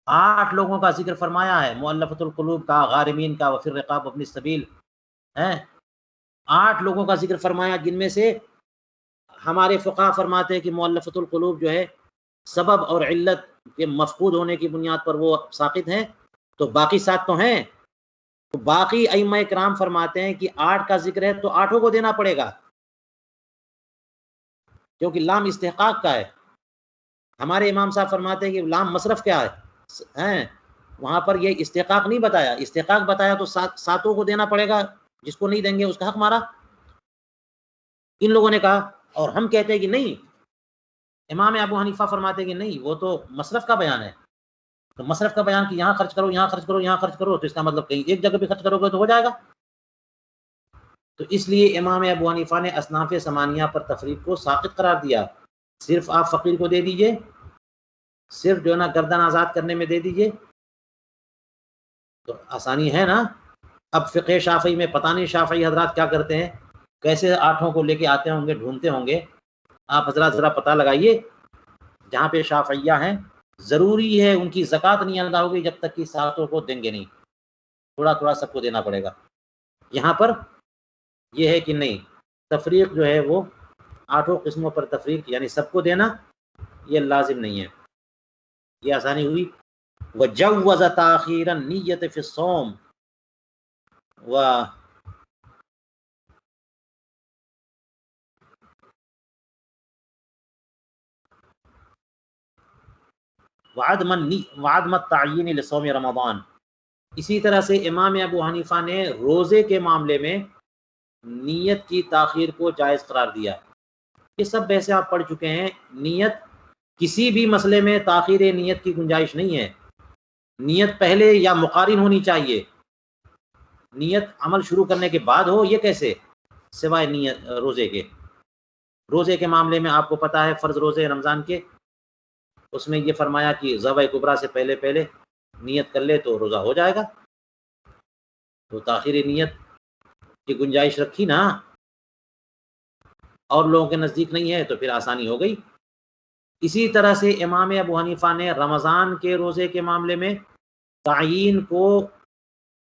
8 لوگوں کا ذکر فرمایا ہے، مؤلفۃ القلوب کا، غارمین کا، وفی الرقاب وابن السبیل، 8 لوگوں کا ذکر فرمایا، جن میں سے ہمارے فقہا فرماتے ہیں کہ مؤلفۃ القلوب جو ہے سبب اور علت کے مفقود ہونے کی بنیاد پر وہ ساقط ہیں، تو باقی 7 تو ہیں۔ تو باقی ائمہ کرام فرماتے ہیں کہ 8 کا ذکر ہے تو 8 کو دینا پڑے گا، کیونکہ لام استحقاق کا ہے۔ ہمارے امام صاحب فرماتے ہیں کہ لام مصرف کیا ہے، وہاں پر یہ استحقاق نہیں بتایا، استحقاق بتایا تو 7 کو دینا پڑے گا، جس کو نہیں دیں گے اس کا حق مارا۔ ان لوگوں نے کہا، اور ہم کہتے ہیں کہ نہیں، امام ابو حنیفہ فرماتے ہیں کہ نہیں، وہ تو مصرف کا بیان ہے، تو مصرف کا بیان کہ یہاں خرچ کرو، یہاں خرچ کرو، یہاں خرچ کرو، تو اس کا مطلب کہیں ایک جگہ پہ خرچ کرو گے تو ہو جائے گا۔ تو اس لیے امام ابو حنیفہ نے اصناف ثمانیہ پر تفریق کو ساقط قرار دیا۔ صرف آپ فقیر کو دے دیجئے، صرف جو ہے نا گردن آزاد کرنے میں دے دیجئے، تو آسانی ہے نا۔ اب فقہ شافعی میں پتہ نہیں شافعی حضرات کیا کرتے ہیں، کیسے 8 کو لے کے آتے ہوں گے، ڈھونڈتے ہوں گے۔ آپ حضرات ذرا پتہ لگائیے، جہاں پہ شافعیہ ہیں ضروری ہے ان کی زکوٰۃ نہیں ادا ہوگی جب تک کہ 7 کو دیں گے نہیں، تھوڑا تھوڑا سب کو دینا پڑے گا۔ یہاں پر یہ ہے کہ نہیں، تفریق جو ہے وہ 8 قسموں پر تفریق، یعنی سب کو دینا یہ لازم نہیں ہے۔ یہ آسانی ہوئی۔ وجوز تاخیر النیت فی الصوم وعدم التعیین لصوم رمضان، اسی طرح سے امام ابو حنیفہ نے روزے کے معاملے میں نیت کی تاخیر کو جائز قرار دیا۔ یہ سب بحثیں آپ پڑھ چکے ہیں۔ نیت، کسی بھی مسئلے میں تاخیر نیت کی گنجائش نہیں ہے، نیت پہلے یا مقارن ہونی چاہیے۔ نیت عمل شروع کرنے کے بعد ہو، یہ کیسے، سوائے نیت روزے کے۔ روزے کے معاملے میں آپ کو پتا ہے فرض روزے رمضان کے، اس میں یہ فرمایا کہ ذبح کبریٰ سے پہلے پہلے نیت کر لے تو روزہ ہو جائے گا، تو تاخیر نیت کی گنجائش رکھی نا، اور لوگوں کے نزدیک نہیں ہے تو پھر آسانی ہو گئی۔ اسی طرح سے امام ابو حنیفہ نے رمضان کے روزے کے معاملے میں تعیین کو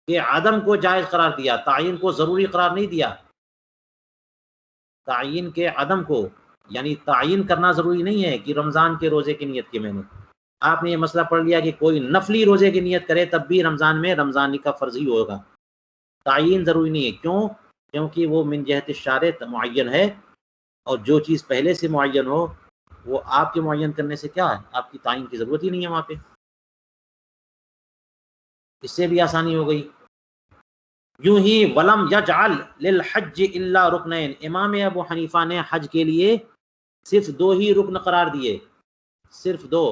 کہ عدم کو جائز قرار دیا، تعیین کو ضروری قرار نہیں دیا۔ تعیین کے عدم کو، یعنی تعیین کرنا ضروری نہیں ہے کہ رمضان کے روزے کی نیت کی میں نے، آپ نے یہ مسئلہ پڑھ لیا کہ کوئی نفلی روزے کی نیت کرے تب بھی رمضان میں رمضان کا فرض ہی ہوگا، تعین ضروری نہیں ہے. کیوں؟ کیونکہ وہ من جہت الشارع معین ہے، اور جو چیز پہلے سے معین ہو وہ آپ کے معین کرنے سے کیا ہے، آپ کی تعین کی ضرورت ہی نہیں ہے وہاں پہ. اس سے بھی آسانی ہو گئی. یوں ہی ولم یجعل للحج الا رکنین، امام ابو حنیفہ نے حج کے لیے صرف 2 ہی رکن قرار دیے، صرف 2،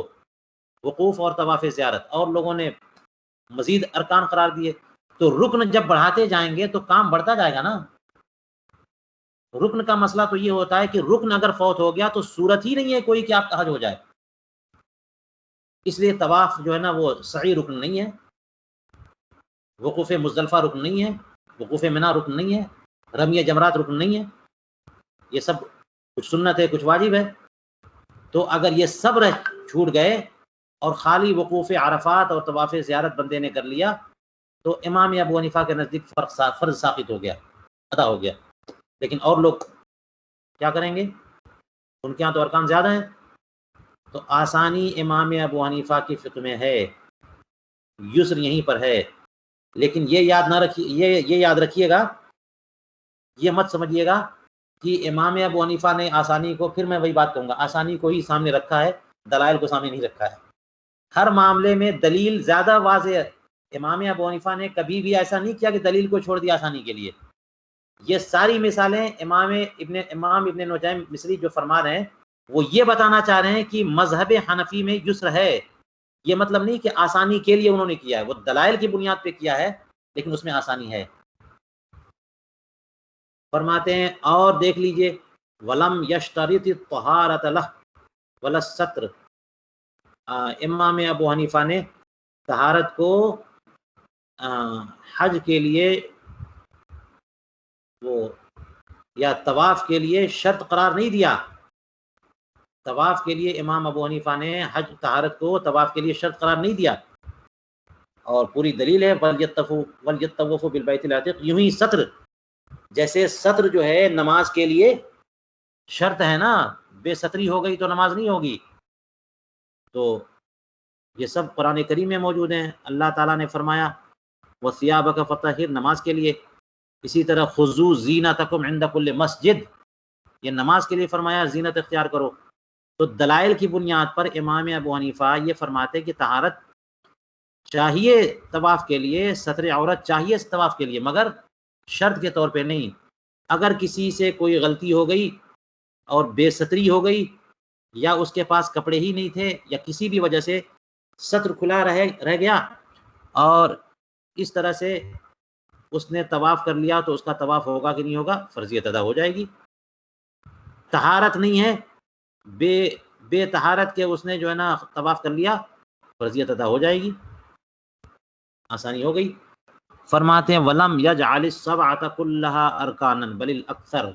وقوف اور طواف زیارت، اور لوگوں نے مزید ارکان قرار دیے. تو رکن جب بڑھاتے جائیں گے تو کام بڑھتا جائے گا نا. رکن کا مسئلہ تو یہ ہوتا ہے کہ رکن اگر فوت ہو گیا تو صورت ہی نہیں ہے کوئی کہ آپ کا حج ہو جائے. اس لیے طواف جو ہے نا وہ سعی رکن نہیں ہے، وقوف مزدلفہ رکن نہیں ہے، وقوف منی رکن نہیں ہے، رمی جمرات رکن نہیں ہے. یہ سب کچھ سنت ہے کچھ واجب ہے. تو اگر یہ سب چھوٹ گئے اور خالی وقوف عرفات اور طواف زیارت بندے نے کر لیا تو امام ابو حنیفہ کے نزدیک فرض ثابت ہو گیا، ادا ہو گیا. لیکن اور لوگ کیا کریں گے؟ ان کے ہاں تو ارکان زیادہ ہیں. تو آسانی امام ابو حنیفہ کی فقہ میں ہے، یسر یہیں پر ہے. لیکن یہ یاد نہ رکھیے، یہ یاد رکھیے گا، یہ مت سمجھیے گا کہ امام ابو حنیفہ نے آسانی کو، پھر میں وہی بات کہوں گا، آسانی کو ہی سامنے رکھا ہے، دلائل کو سامنے نہیں رکھا ہے. ہر معاملے میں دلیل زیادہ واضح ہے. امام ابو حنیفہ نے کبھی بھی ایسا نہیں کیا کہ دلیل کو چھوڑ دیا آسانی کے لیے. یہ ساری مثالیں امام ابن نجیم مصری جو فرما رہے ہیں وہ یہ بتانا چاہ رہے ہیں کہ مذہب حنفی میں یسر ہے. یہ مطلب نہیں کہ آسانی کے لیے انہوں نے کیا ہے، وہ دلائل کی بنیاد پہ کیا ہے لیکن اس میں آسانی ہے. فرماتے ہیں اور دیکھ لیجئے ولم یشترط الطہارۃ لہ ولا الستر، امام ابو حنیفہ نے طہارت کو حج کے لیے وہ یا طواف کے لیے شرط قرار نہیں دیا. طواف کے لیے امام ابو حنیفہ نے حج طہارت کو طواف کے لیے شرط قرار نہیں دیا، اور پوری دلیل ہے وَلْيَطَّوَّفُوا بِالْبَيْتِ الْعَتِيقِ. یوں ہی سطر، جیسے سطر جو ہے نماز کے لیے شرط ہے نا، بے ستری ہو گئی تو نماز نہیں ہوگی. تو یہ سب قرآن کریم میں موجود ہیں. اللہ تعالیٰ نے فرمایا وَثِيَابَكَ فَطَهِّرْ، نماز کے لیے. اسی طرح خُذُوا زِينَتَكُمْ عِنْدَ كُلِّ مسجد، یہ نماز کے لیے فرمایا زینت اختیار کرو. تو دلائل کی بنیاد پر امام ابو حنیفہ یہ فرماتے کہ طہارت چاہیے طواف کے لیے، ستر عورت چاہیے طواف کے لیے، مگر شرط کے طور پہ نہیں. اگر کسی سے کوئی غلطی ہو گئی اور بے ستری ہو گئی، یا اس کے پاس کپڑے ہی نہیں تھے، یا کسی بھی وجہ سے ستر کھلا رہ گیا اور اس طرح سے اس نے طواف کر لیا تو اس کا طواف ہوگا کہ نہیں ہوگا؟ فرضیت ادا ہو جائے گی. طہارت نہیں ہے، بے طہارت کے اس نے جو ہے نا طواف کر لیا، فرضیت ادا ہو جائے گی، آسانی ہو گئی. فرماتے ہیں وَلَمْ يَجْعَلِ السَّبْعَةَ كُلَّهَا أَرْكَانًا بَلِ الْأَكْثَرُ.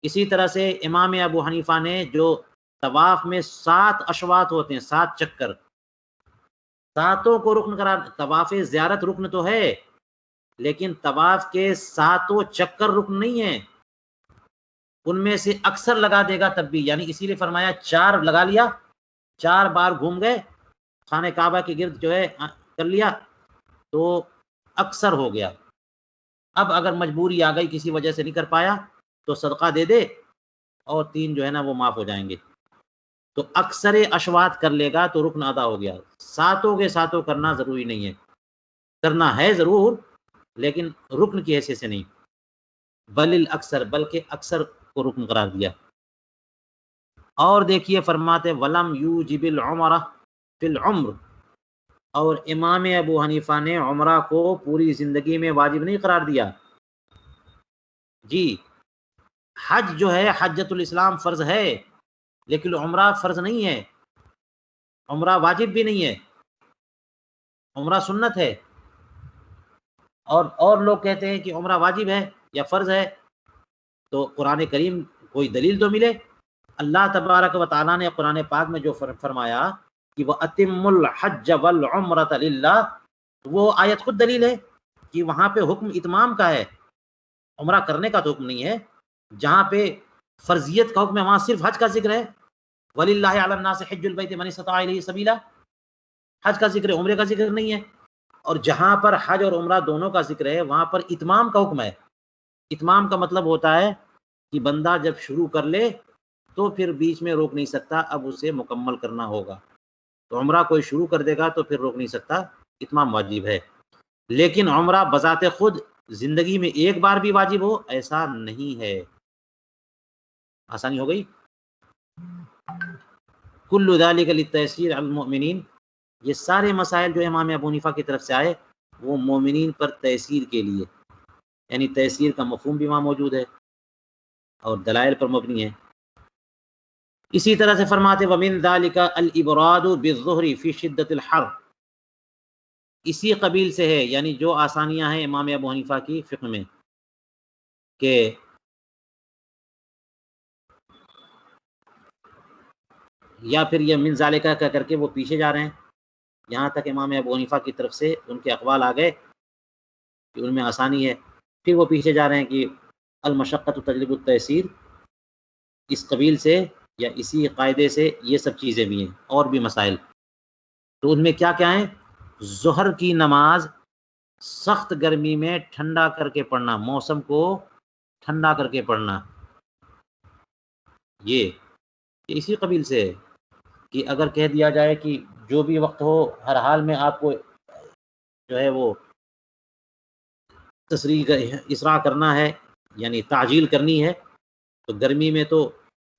اسی طرح سے امام ابو حنیفہ نے جو طواف میں 7 اشواط ہوتے ہیں، 7 چکر، 7 کو رکن قرار. طواف زیارت رکن تو ہے لیکن طواف کے 7 چکر رکن نہیں ہیں. ان میں سے اکثر لگا دے گا تب بھی، یعنی اسی لیے فرمایا 4 لگا لیا، 4 بار گھوم گئے خانہ کعبہ کے گرد جو ہے کر لیا تو اکثر ہو گیا. اب اگر مجبوری آ گئی، کسی وجہ سے نہیں کر پایا تو صدقہ دے دے اور 3 جو ہے نا وہ معاف ہو جائیں گے. تو اکثر اشواط کر لے گا تو رکن ادا ہو گیا. 7 کے 7 کرنا ضروری نہیں ہے، کرنا ہے ضرور لیکن رکن کی حیثیت سے نہیں. بل الاکثر، بلکہ اکثر کو رکن قرار دیا. اور دیکھیے فرماتے ولم یوجب العمرہ فی العمر، اور امام ابو حنیفہ نے عمرہ کو پوری زندگی میں واجب نہیں قرار دیا. جی حج جو ہے حجۃ الاسلام فرض ہے لیکن عمرہ فرض نہیں ہے، عمرہ واجب بھی نہیں ہے، عمرہ سنت ہے. اور لوگ کہتے ہیں کہ عمرہ واجب ہے یا فرض ہے. تو قرآن کریم کوئی دلیل تو ملے. اللہ تبارک و تعالیٰ نے قرآن پاک میں جو فرمایا کہ وَأَتِمُّ الْحَجَّ وَالْعُمْرَةَ لِلَّهِ، وہ آیت خود دلیل ہے کہ وہاں پہ حکم اتمام کا ہے، عمرہ کرنے کا تو حکم نہیں ہے. جہاں پہ فرضیت کا حکم ہے وہاں صرف حج کا ذکر ہے. وَلِلَّهِ عَلَى النَّاسِ حِجُّ الْبَيْتِ مَنِ اسْتَطَاعَ إِلَيْهِ سَبِيلًا، حج کا ذکر ہے، عمرے کا ذکر نہیں ہے. اور جہاں پر حج اور عمرہ دونوں کا ذکر ہے وہاں پر اتمام کا حکم ہے. اتمام کا مطلب ہوتا ہے کہ بندہ جب شروع کر لے تو پھر بیچ میں روک نہیں سکتا، اب اسے مکمل کرنا ہوگا. تو عمرہ کوئی شروع کر دے گا تو پھر روک نہیں سکتا، اتمام واجب ہے. لیکن عمرہ بذات خود زندگی میں ایک بار بھی واجب ہو ایسا نہیں ہے. آسانی ہو گئی. کل ذالک للتیسیر علی المؤمنین، یہ سارے مسائل جو امام ابو حنیفہ کی طرف سے آئے وہ مومنین پر تیسیر کے لیے، یعنی تیسیر کا مفہوم بھی وہاں موجود ہے اور دلائل پر مبنی ہے. اسی طرح سے فرماتے وَمِن ذَلِكَ الْإِبْرَادُ بِالظُّهْرِ فِي شِدَّةِ الْحَرِّ، اسی قبیل سے ہے، یعنی جو آسانیاں ہیں امام ابو حنیفہ کی فقہ میں کہ یا پھر یہ من ذالکہ کا کر کے وہ پیچھے جا رہے ہیں یہاں تک امام ابو حنیفہ کی طرف سے ان کے اقوال آ گئے کہ ان میں آسانی ہے. پھر وہ پیچھے جا رہے ہیں کہ المشقۃ تجلب التیسیر، اس قبیل سے یا اسی قاعدے سے یہ سب چیزیں بھی ہیں اور بھی مسائل. تو ان میں کیا کیا ہیں؟ ظہر کی نماز سخت گرمی میں ٹھنڈا کر کے پڑھنا، موسم کو ٹھنڈا کر کے پڑھنا، یہ اسی قبیل سے ہے کہ اگر کہہ دیا جائے کہ جو بھی وقت ہو ہر حال میں آپ کو جو ہے وہ تسریع اسراء کرنا ہے، یعنی تعجیل کرنی ہے، تو گرمی میں تو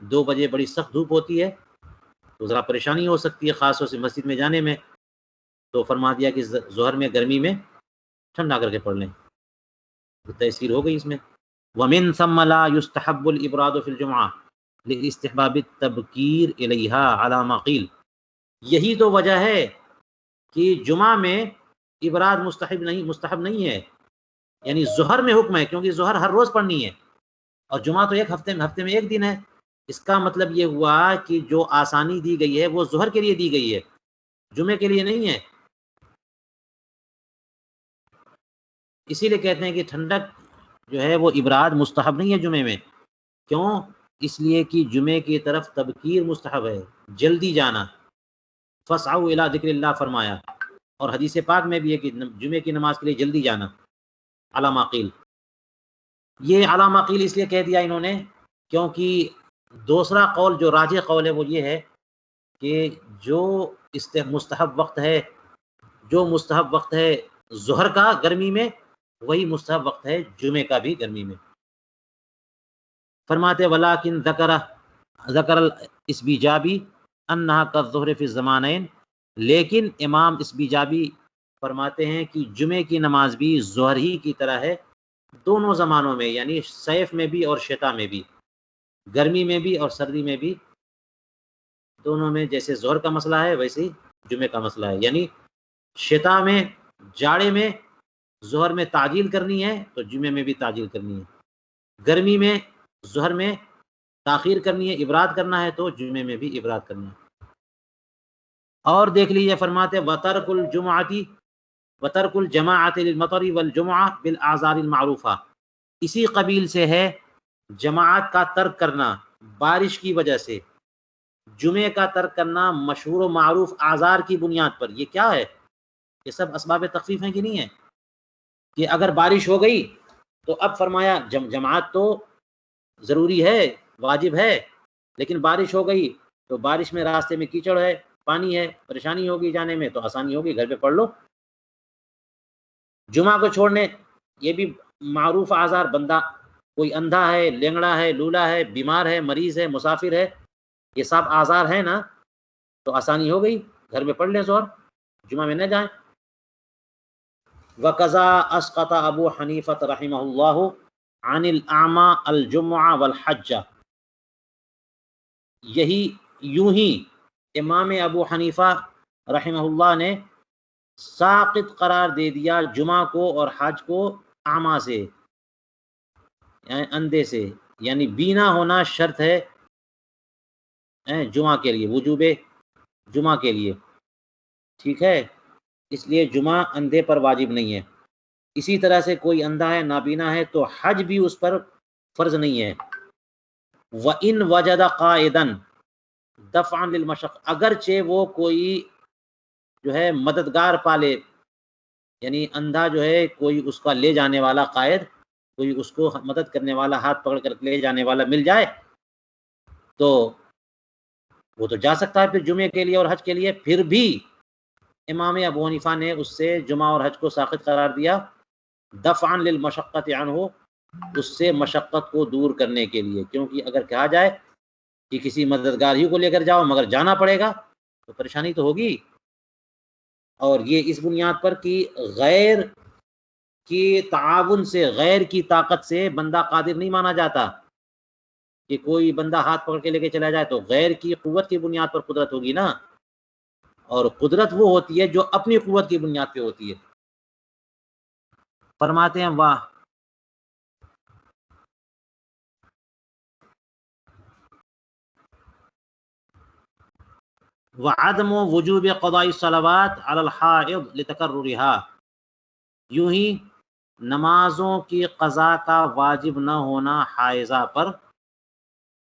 2 بجے بڑی سخت دھوپ ہوتی ہے تو ذرا پریشانی ہو سکتی ہے خاص طور سے مسجد میں جانے میں. تو فرما دیا کہ ظہر میں گرمی میں ٹھنڈا کر کے پڑھ لیں، تو تیسیر ہو گئی اس میں. وَمِن ثَمَّ لَا يُسْتَحَبُّ الْإِبْرَادُ فِي الْجُمْعَةِ لِاسْتِحْبَابِ التَّبْكِيرِ إِلَيْهَا عَلَى مَا قِيلَ، یہی تو وجہ ہے کہ جمعہ میں ابراد مستحب نہیں ہے، یعنی ظہر میں حکم ہے کیونکہ ظہر ہر روز پڑھنی ہے اور جمعہ تو ایک ہفتے میں ایک دن ہے. اس کا مطلب یہ ہوا کہ جو آسانی دی گئی ہے وہ ظہر کے لیے دی گئی ہے، جمعے کے لیے نہیں ہے. اسی لیے کہتے ہیں کہ ٹھنڈک جو ہے وہ ابراد مستحب نہیں ہے جمعے میں. کیوں؟ اس لیے کہ جمعے کی طرف تبکیر مستحب ہے، جلدی جانا. فَاسْعَوْا إِلَىٰ ذِكْرِ اللَّهِ فرمایا، اور حدیث پاک میں بھی ہے کہ جمعے کی نماز کے لیے جلدی جانا. عَلَىٰ مَا قِيلَ، یہ عَلَىٰ مَا قِيلَ اس لیے کہہ دیا انہوں نے کیونکہ دوسرا قول جو راجح قول ہے وہ یہ ہے کہ جو مستحب وقت ہے ظہر کا گرمی میں، وہی مستحب وقت ہے جمعے کا بھی گرمی میں. فرماتے ولیکن ذکر الاسبیجابی انہا کالظہر فی الزمانین، لیکن امام اسبیجابی فرماتے ہیں کہ جمعے کی نماز بھی ظہر ہی کی طرح ہے دونوں زمانوں میں، یعنی صیف میں بھی اور شتاء میں بھی، گرمی میں بھی اور سردی میں بھی، دونوں میں جیسے ظہر کا مسئلہ ہے ویسے ہی جمعے کا مسئلہ ہے. یعنی شتاء میں جاڑے میں ظہر میں تعجیل کرنی ہے تو جمعے میں بھی تعجیل کرنی ہے، گرمی میں ظہر میں تاخیر کرنی ہے، ابراد کرنا ہے تو جمعے میں بھی ابراد کرنا ہے. اور دیکھ لیجیے فرماتے وترک الجماعۃ للمطر والجمعہ بالاعذار المعروفہ، اسی قبیل سے ہے جماعت کا ترک کرنا بارش کی وجہ سے، جمعے کا ترک کرنا مشہور و معروف اعذار کی بنیاد پر. یہ کیا ہے؟ یہ سب اسباب تخفیف ہیں کہ نہیں ہے؟ کہ اگر بارش ہو گئی تو اب فرمایا جماعت تو ضروری ہے، واجب ہے، لیکن بارش ہو گئی تو بارش میں راستے میں کیچڑ ہے، پانی ہے، پریشانی ہوگی جانے میں، تو آسانی ہوگی گھر پہ پڑھ لو. جمعہ کو چھوڑنے یہ بھی معروف اعذار، بندہ کوئی اندھا ہے، لینگڑا ہے، لولا ہے، بیمار ہے، مریض ہے، مسافر ہے، یہ سب اعذار ہیں نا، تو آسانی ہو گئی، گھر میں پڑھ لیں ظہر، جمعہ میں نہ جائیں. وَقَضَىٰ أَسْقَطَ أَبُو حَنِيفَةَ رَحِمَهُ اللَّهُ عَنِ الْأَعْمَىٰ الْجُمْعَةَ وَالْحَجَّ، یوں ہی امام ابو حنیفہ رحمہ اللہ نے ساقط قرار دے دیا جمعہ کو اور حج کو اعمیٰ سے، یعنی اندھے سے، یعنی بینا ہونا شرط ہے جمعہ کے لیے، وجوب جمعہ کے لیے، ٹھیک ہے، اس لیے جمعہ اندھے پر واجب نہیں ہے. اسی طرح سے کوئی اندھا ہے، نابینا ہے، تو حج بھی اس پر فرض نہیں ہے. وَإِن وَجَدَ قَائِدًا، دفعا للمشق، اگرچہ وہ کوئی جو ہے مددگار پالے، یعنی اندھا جو ہے کوئی اس کا لے جانے والا قائد، کوئی اس کو مدد کرنے والا، ہاتھ پکڑ کر لے جانے والا مل جائے تو وہ تو جا سکتا ہے پھر جمعے کے لیے اور حج کے لیے. پھر بھی امام ابو حنیفہ نے اس سے جمعہ اور حج کو ساقط قرار دیا دفعا للمشقت عنہ، اس سے مشقت کو دور کرنے کے لیے. کیونکہ اگر کہا جائے کہ کسی مددگار ہی کو لے کر جاؤ مگر جانا پڑے گا تو پریشانی تو ہوگی. اور یہ اس بنیاد پر کہ غیر کی تعاون سے، غیر کی طاقت سے بندہ قادر نہیں مانا جاتا. کہ کوئی بندہ ہاتھ پکڑ کے لے کے چلا جائے تو غیر کی قوت کی بنیاد پر قدرت ہوگی نا، اور قدرت وہ ہوتی ہے جو اپنی قوت کی بنیاد پہ ہوتی ہے. فرماتے ہیں واہ وعدم وجوب قضاء الصلوات على الحائض لتکررها، یوں ہی نمازوں کی قضا کا واجب نہ ہونا حائضہ پر.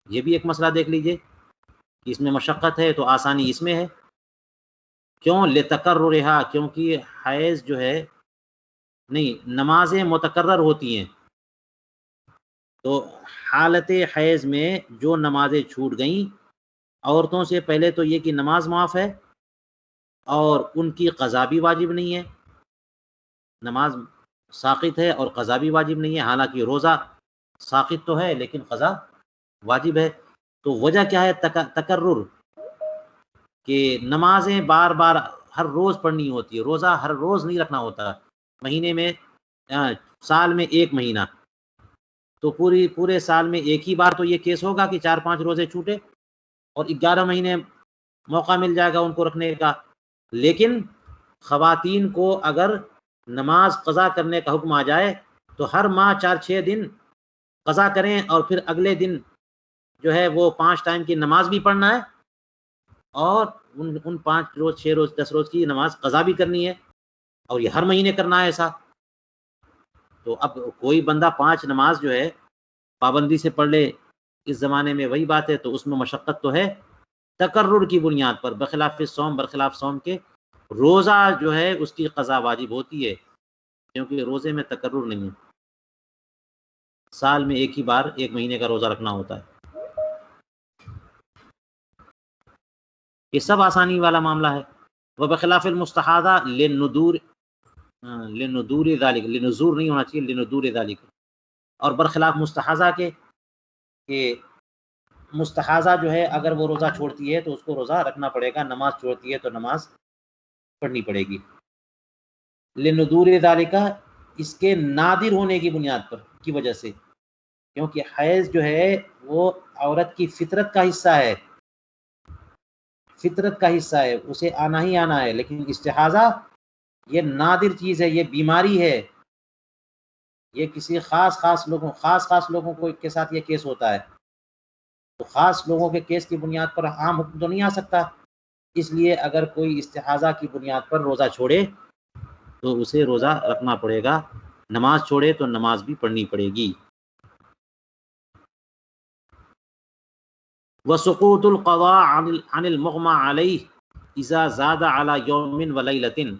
یہ بھی ایک مسئلہ دیکھ لیجئے کہ اس میں مشقت ہے تو آسانی اس میں ہے. کیوں؟ لتکررها، کیونکہ حیض جو ہے نہیں، نمازیں متکرر ہوتی ہیں، تو حالت حیض میں جو نمازیں چھوٹ گئیں، عورتوں سے پہلے تو یہ کہ نماز معاف ہے اور ان کی قضا بھی واجب نہیں ہے. نماز ساقط ہے اور قضا بھی واجب نہیں ہے، حالانکہ روزہ ساقط تو ہے لیکن قضا واجب ہے. تو وجہ کیا ہے؟ تکرر، کہ نمازیں بار بار ہر روز پڑھنی ہوتی ہے. روزہ ہر روز نہیں رکھنا ہوتا، مہینے میں سال میں ایک مہینہ، تو پورے سال میں ایک ہی بار تو یہ کیس ہوگا کہ 4-5 روزے چھوٹے، اور 11 مہینے موقع مل جائے گا ان کو رکھنے کا. لیکن خواتین کو اگر نماز قضا کرنے کا حکم آ جائے تو ہر ماہ 4-6 دن قضا کریں، اور پھر اگلے دن جو ہے وہ 5 ٹائم کی نماز بھی پڑھنا ہے، اور ان 5 روز 6 روز 10 روز کی نماز قضا بھی کرنی ہے، اور یہ ہر مہینے کرنا ہے ایسا. تو اب کوئی بندہ 5 نماز جو ہے پابندی سے پڑھ لے اس زمانے میں، وہی بات ہے، تو اس میں مشقت تو ہے تکرر کی بنیاد پر. بخلاف صوم، برخلاف صوم کے روزہ جو ہے اس کی قضا واجب ہوتی ہے، کیونکہ روزے میں تکرر نہیں ہے، سال میں ایک ہی بار 1 مہینے کا روزہ رکھنا ہوتا ہے. یہ سب آسانی والا معاملہ ہے. وہ بخلاف المستحاضہ لنذور ذالک، لنذور نہیں ہونا چاہیے، لنذور ذالک. اور برخلاف مستحاضہ کے کہ مستحاضہ جو ہے اگر وہ روزہ چھوڑتی ہے تو اس کو روزہ رکھنا پڑے گا، نماز چھوڑتی ہے تو نماز پڑھنی پڑے گی. لنذور ذالک، اس کے نادر ہونے کی بنیاد پر، کی وجہ سے، کیونکہ حیض جو ہے وہ عورت کی فطرت کا حصہ ہے، فطرت کا حصہ ہے، اسے آنا ہی آنا ہے. لیکن استحاضہ یہ نادر چیز ہے، یہ بیماری ہے، یہ کسی خاص لوگوں کو کے ساتھ یہ کیس ہوتا ہے، تو خاص لوگوں کے کیس کی بنیاد پر عام حکم تو نہیں آ سکتا. اس لیے اگر کوئی استحاضہ کی بنیاد پر روزہ چھوڑے تو اسے روزہ رکھنا پڑے گا، نماز چھوڑے تو نماز بھی پڑھنی پڑے گی. وسقوط القضاء عن المغمى عليه اذا زاد على يوم وليلة،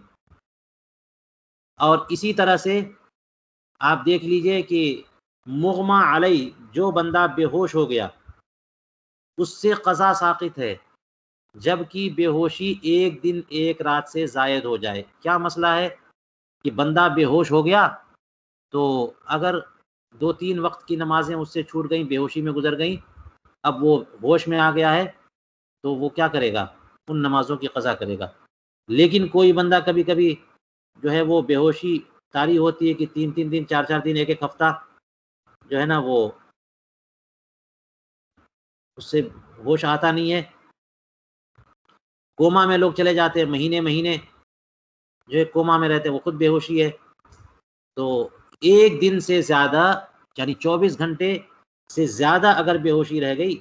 اور اسی طرح سے آپ دیکھ لیجئے کہ مغمى علیہ، جو بندہ بے ہوش ہو گیا اس سے قضا ساقط ہے، جبکہ بے ہوشی 1 دن 1 رات سے زائد ہو جائے. کیا مسئلہ ہے کہ بندہ بے ہوش ہو گیا تو اگر 2-3 وقت کی نمازیں اس سے چھوٹ گئیں، بے ہوشی میں گزر گئیں، اب وہ ہوش میں آ گیا ہے تو وہ کیا کرے گا؟ ان نمازوں کی قضا کرے گا. لیکن کوئی بندہ کبھی کبھی جو ہے وہ بے ہوشی طاری ہوتی ہے کہ 3 دن 4 دن 1 ہفتہ جو ہے نا وہ اس سے ہوش آتا نہیں ہے، کوما میں لوگ چلے جاتے ہیں، مہینے جو ہے کوما میں رہتے ہیں، وہ خود بے ہوشی ہے. تو 1 دن سے زیادہ یعنی 24 گھنٹے سے زیادہ اگر بے ہوشی رہ گئی،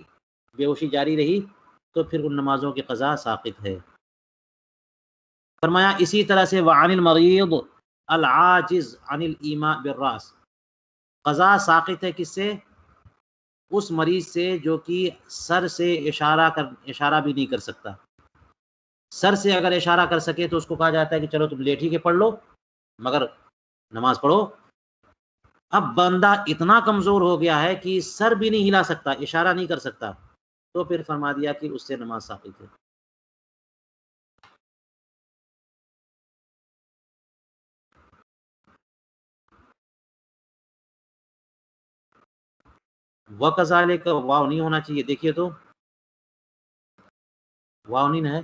بے ہوشی جاری رہی، تو پھر ان نمازوں کی قضا ساقط ہے. فرمایا اسی طرح سے وعن المریض العاجز عن الایماء بالراس، قضا ساقط ہے کس سے؟ اس مریض سے جو کہ سر سے اشارہ بھی نہیں کر سکتا. سر سے اگر اشارہ کر سکے تو اس کو کہا جاتا ہے کہ چلو تم لیٹ ہی کے پڑھ لو مگر نماز پڑھو. اب بندہ اتنا کمزور ہو گیا ہے کہ سر بھی نہیں ہلا سکتا، اشارہ نہیں کر سکتا، تو پھر فرما دیا کہ اس سے نماز ساقط ہے. وَكَذَلِكَ واو نہیں ہونا چاہیے، دیکھیے تو واو نہیں ہے.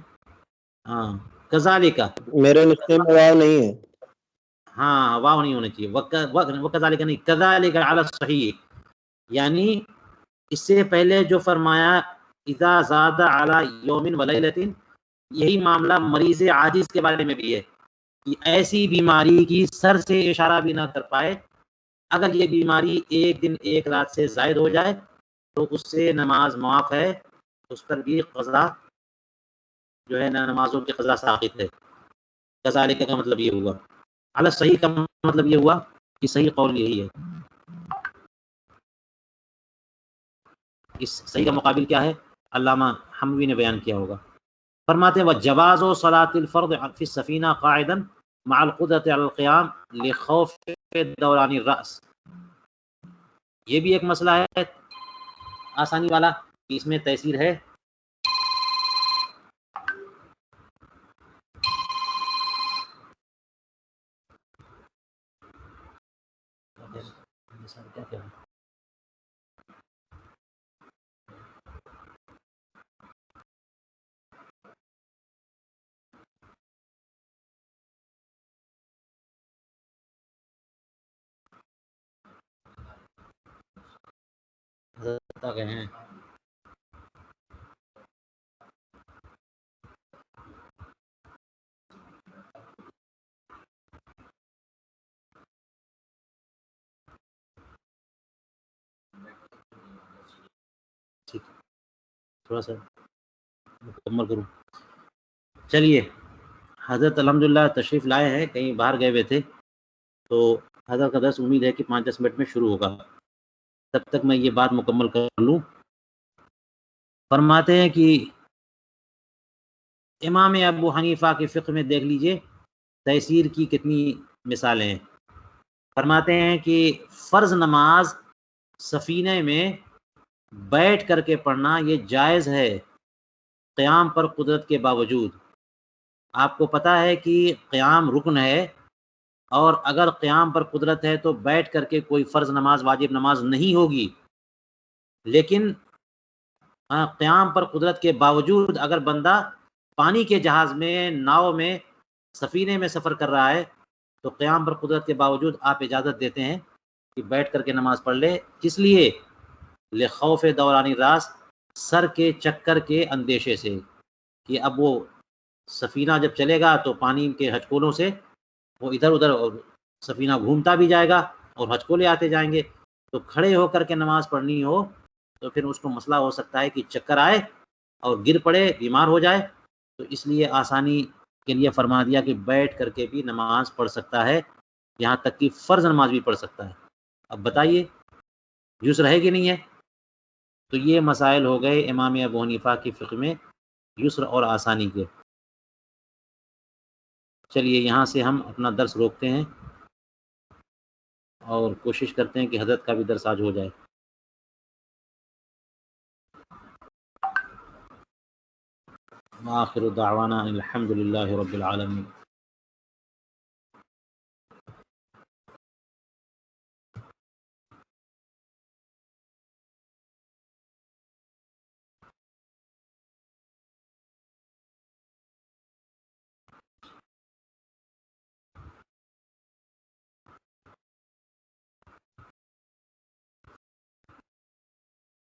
ہاں کذالک، میرے نسخے میں واو نہیں ہے. ہاں واو نہیں ہونا چاہیے. وَكَذَلِكَ نہیں، كَذَلِكَ عَلَى الصحیح، یعنی اس سے پہلے جو فرمایا اذا زاد علی یوم ولیلۃ، یہی معاملہ مریض عاجز کے بارے میں بھی ہے کہ ایسی بیماری کی سر سے اشارہ بھی نہ کر پائے، اگر یہ بیماری ایک دن ایک رات سے زائد ہو جائے تو اس سے نماز معاف ہے، اس پر بھی قضا جو ہے نا نمازوں کی قضا ساقط ہے. کذالک کا مطلب یہ ہوا. علی صحیح کا مطلب یہ ہوا کہ صحیح قول یہی ہے. اس صحیح کا مقابل کیا ہے؟ علامہ حموی نے بیان کیا ہوگا. فرماتے ہیں وجواز و صلاۃ الفرض فی السفینہ قاعدا مع القدرۃ علی القیام لخوف دوران الراس. یہ بھی ایک مسئلہ ہے آسانی والا کہ اس میں تیسیر ہے. ہیں ٹھیک، تھوڑا سا مکمل کروں. چلیے حضرت الحمدللہ تشریف لائے ہیں، کہیں باہر گئے ہوئے تھے، تو حضرت کا درس امید ہے کہ 5-10 منٹ میں شروع ہوگا، تب تک میں یہ بات مکمل کر لوں. فرماتے ہیں کہ امام ابو حنیفہ کے فقہ میں دیکھ لیجئے تیسیر کی کتنی مثالیں ہیں. فرماتے ہیں کہ فرض نماز سفینے میں بیٹھ کر کے پڑھنا یہ جائز ہے قیام پر قدرت کے باوجود. آپ کو پتہ ہے کہ قیام رکن ہے، اور اگر قیام پر قدرت ہے تو بیٹھ کر کے کوئی فرض نماز واجب نماز نہیں ہوگی. لیکن قیام پر قدرت کے باوجود اگر بندہ پانی کے جہاز میں، ناؤ میں، سفینے میں سفر کر رہا ہے تو قیام پر قدرت کے باوجود آپ اجازت دیتے ہیں کہ بیٹھ کر کے نماز پڑھ لے. کس لیے؟ لخوف دوران راس، سر کے چکر کے اندیشے سے، کہ اب وہ سفینہ جب چلے گا تو پانی کے ہچکولوں سے وہ ادھر ادھر سفینہ گھومتا بھی جائے گا اور ہچکولے آتے جائیں گے. تو کھڑے ہو کر کے نماز پڑھنی ہو تو پھر اس کو مسئلہ ہو سکتا ہے کہ چکر آئے اور گر پڑے، بیمار ہو جائے. تو اس لیے آسانی کے لیے فرما دیا کہ بیٹھ کر کے بھی نماز پڑھ سکتا ہے، یہاں تک کہ فرض نماز بھی پڑھ سکتا ہے. اب بتائیے یسر ہے کہ نہیں ہے؟ تو یہ مسائل ہو گئے امام ابو حنیفہ کی فقہ میں یسر اور آسانی کے. چلیے یہاں سے ہم اپنا درس روکتے ہیں اور کوشش کرتے ہیں کہ حضرت کا بھی درس آج ہو جائے. وآخر دعوانا الحمد للہ رب العالمین.